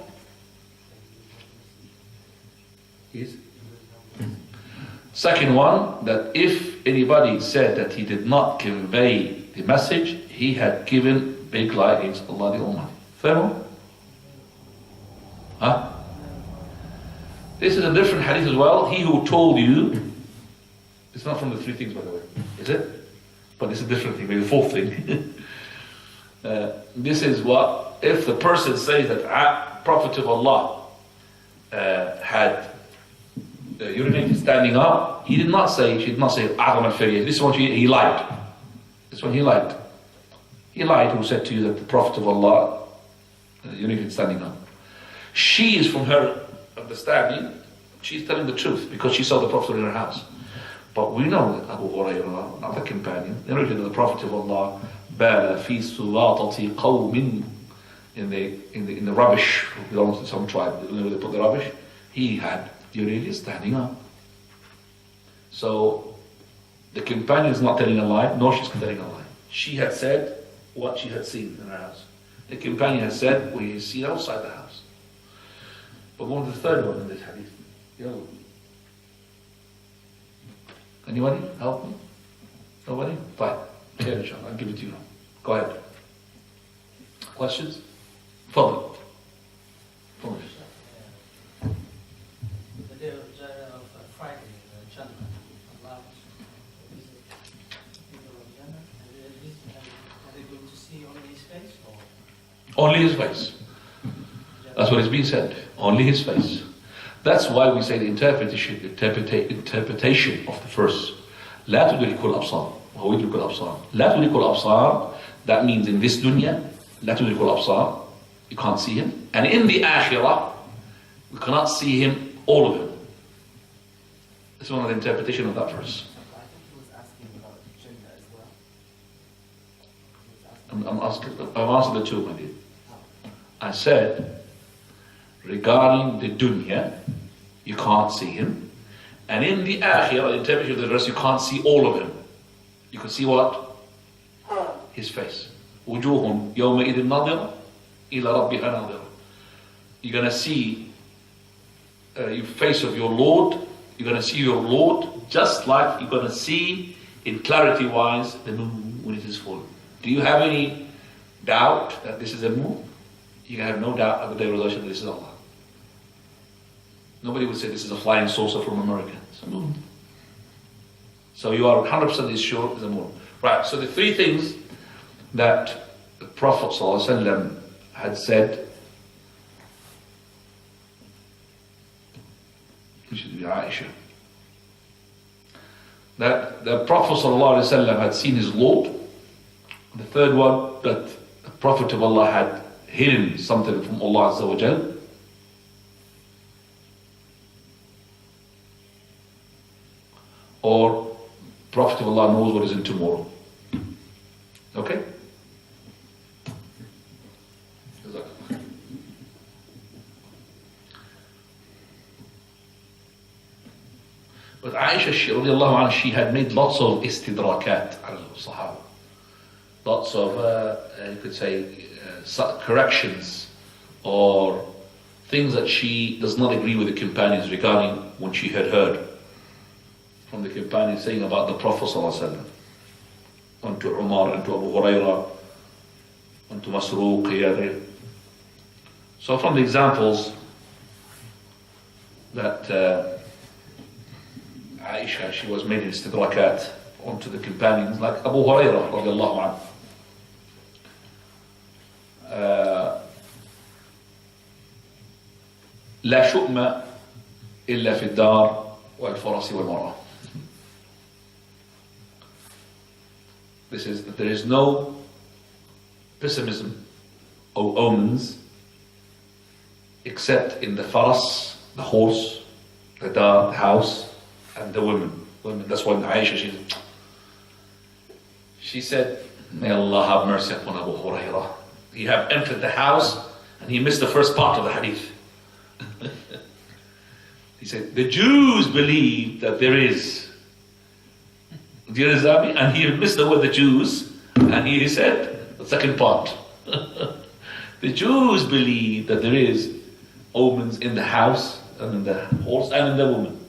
second one, that if anybody said that he did not convey the message, he had given big lie against Allah the Almighty. Third one? This is a different hadith as well. He who told you, it's not from the three things by the way, is it? But it's a different thing, maybe the fourth thing. This is what, if the person says that Prophet of Allah had urinated standing up, he did not say, she did not say, A'zam al-Firiyah. This one he lied. This one he lied. He lied who said to you that the Prophet of Allah urinated standing up. She is, from her understanding, she's telling the truth because she saw the Prophet in her house. But we know that Abu Hurairah, not the companion, narrated that the Prophet of Allah bala fi sulatati qawmin, in the rubbish belongs to some tribe, you know where they put the rubbish, he had urinated standing up. So the companion is not telling a lie, nor she's telling a lie. She had said what she had seen in her house. The companion had said what he had seen outside the house. But what was the third one in this hadith? Anybody? Help me? Nobody? Fine. Yeah, inshallah. I'll give it to you now. Go ahead. Questions? Follow. Follow. The day of Friday, Jannah, Allah is the people of Jannah, and the see only his face? Or? Only his face. That's what is being said. Only his face. That's why we say the interpretation of the verse. لا تدرك الأبصار وهو يدرك الأبصار. لا تدرك الأبصار. That means in this dunya, لا تدرك الأبصار. You can't see him. And in the akhirah, we cannot see him, all of him. This is one of the interpretation of that verse. I think he was asking about Jannah as well. I've answered the two, my dear. I said, regarding the dunya, you can't see him. And in the akhirah, the interpretation of the verse, you can't see all of him. You can see what? His face. وجوه يومئذ ناظرة إلى ربها ناظرة. You're going to see the face of your Lord. You're going to see your Lord just like you're going to see, in clarity wise, the moon when it is full. Do you have any doubt that this is a moon? You can have no doubt about the realization that this is Allah. Nobody would say this is a flying saucer from America. It's a moon. So you are 100% sure it's a moon. Right, so the three things that the Prophet ﷺ had said, which should be Aisha, that the Prophet ﷺ had seen his Lord. The third one, that the Prophet of Allah had hidden something from Allah Azza wa Jal. Or Prophet of Allah knows what is in tomorrow. Okay? But Aisha radiallahu anha, she had made lots of istidrakat al-Sahaba. Lots of, you could say, corrections or things that she does not agree with the companions regarding when she had heard from the companions saying about the Prophet ﷺ. Unto Umar, unto Abu Hurairah, unto Masruq. So from the examples that Aisha, she was made istidrakat onto the companions, like Abu Hurairah radiallahu anhu. لا شؤم إلا في الدار والفرس والمرأة. This is that there is no pessimism or omens except in the faras, the horse, the dar, the house, and the women. That's why Aisha, she said, may Allah have mercy upon Abu Hurairah. He have entered the house and he missed the first part of the hadith. He said, the Jews believe that there is. Do you understand me? And he missed the word the Jews, and he said the second part. The Jews believe that there is omens in the house, and in the horse, and in the woman.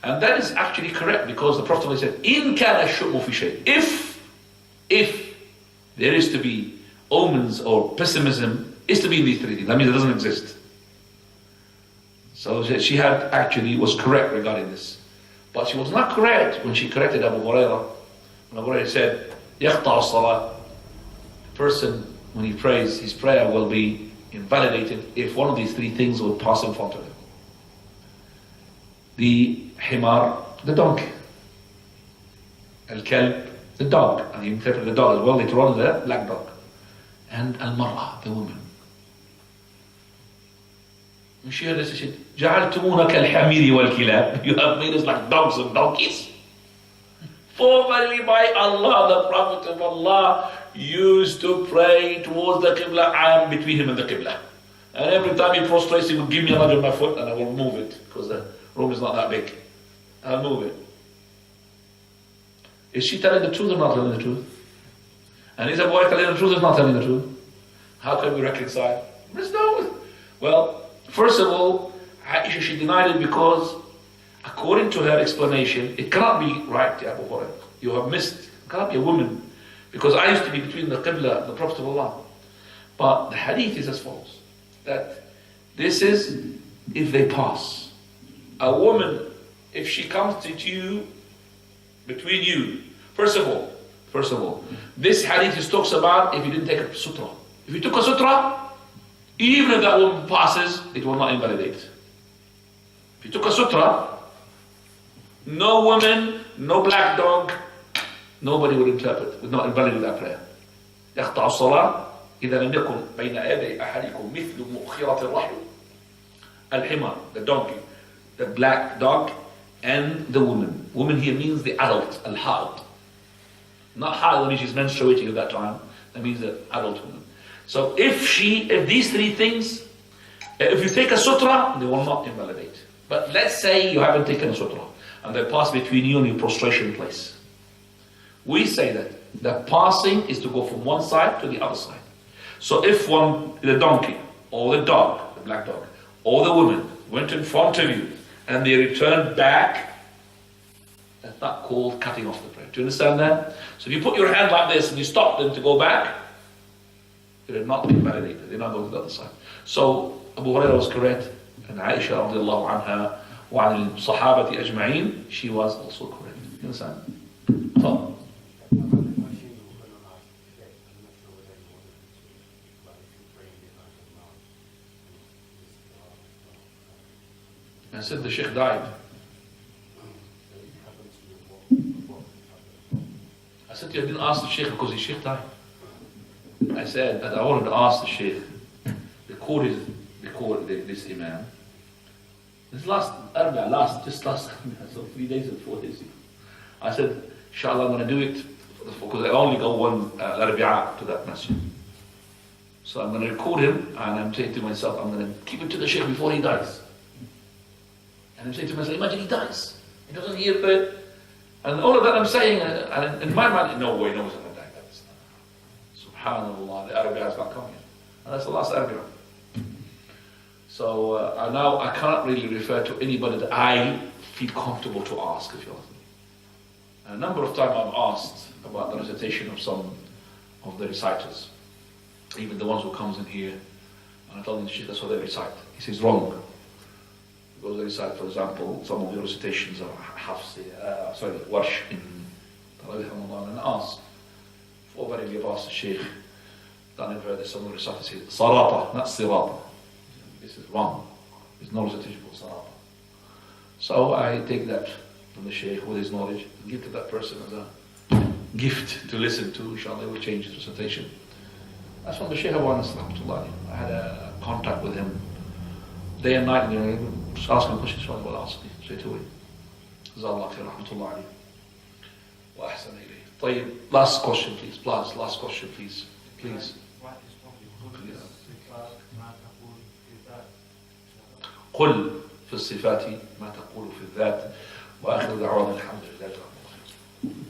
And that is actually correct, because the Prophet said, "In kana shu'mu fi shay." If there is to be omens or pessimism, is to be in these three things. That means it doesn't exist. So she had actually was correct regarding this. But she was not correct when she corrected Abu Hurairah. When Abu Hurairah said, يَقْطَعُ الصَّلَاةِ. The person, when he prays, his prayer will be invalidated if one of these three things would pass in front of him. The himar, the donkey. Al-kalb, the dog. And he interpreted the dog as well later on, the black dog. And al-mar'ah, the woman. When she heard this, she said, جَعَلْتُمُونَ كَالْحَمِيرِ وَالْكِلَابِ. You have made us like dogs and donkeys. Formerly by Allah, the Prophet of Allah used to pray towards the Qibla. I am between him and the Qibla. And every time he prostrates, he will give me a nudge on my foot and I will move it, because the room is not that big. I'll move it. Is she telling the truth or not telling the truth? And is a boy telling the truth or not telling the truth? How can we reconcile? There's no. Well, first of all, Aisha, she denied it because, according to her explanation, it cannot be right, Abu Hurairah. You have missed. It cannot be a woman, because I used to be between the Qibla and the Prophet of Allah. But the hadith is as follows: that this is if they pass. A woman, if she comes to you, between you, first of all, First of all, this hadith talks about if you didn't take a sutra. If you took a sutra, even if that woman passes, it will not invalidate. If you took a sutra, no woman, no black dog, nobody would interpret, would not invalidate that prayer. يقطع الصلاة إذا لم يكن بين يدي أحدكم مثل مؤخرة الرحل الحمار, the donkey, the black dog, and the woman. Woman here means the adult, al-haid. Not haid when she's menstruating at that time. That means the adult woman. So if these three things, if you take a sutra, they will not invalidate. But let's say you haven't taken a sutra, and they pass between you and your prostration place. We say that the passing is to go from one side to the other side. So if the donkey, or the dog, the black dog, or the woman went in front of you, and they returned back, that's not called cutting off the prayer. Do you understand that? So if you put your hand like this and you stop them to go back, they're not invalidated. They're not going to the other side. So Abu Hurairah was correct, and Aisha radiallahu anha wa an sahabati ajma'in, she was also correct. You understand? So, I said the Sheikh died. I said I didn't ask the Sheikh because the Sheikh died. I said that I wanted to ask the Sheikh, recorded this Imam. This last 3 days or 4 days ago. I said, inshallah, I'm going to do it because I only go one Arabi'a to that masjid. So I'm going to record him, and I'm saying to myself, I'm going to keep it to the Sheikh before he dies. And I'm saying to myself, imagine he dies. He doesn't hear it. And all of that I'm saying, and in my mind, no way, no one's going to die. Subhanallah, the Arabiya is not coming. And that's the last Arabiya. So now I can't really refer to anybody that I feel comfortable to ask, if you ask me. A number of times I've asked about the recitation of some of the reciters, even the ones who comes in here, and I told him, that's what they recite. He says, wrong. Because they recite, for example, some of the recitations of Warsh in Tarawih Ramadan, and ask, over and you've asked the Shaykh, done it where some of the reciters say, Sarata, not Sirata. This is wrong. There's no recitation for Sarata. So I take that from the Shaykh with his knowledge and give to that person as a gift to listen to. Inshallah, he will change his recitation. That's from the Shaykh Abu Anas. I had a contact with him day and night, and just ask him questions. He will ask me straight away. Jazakallah khair, rahmatullah alayhi. Wa ahsan ilayhi. طيب, last question, please. Last question, please. Please. قل في الصفات ما تقول في الذات وآخر دعوانا الحمد لله رب العالمين.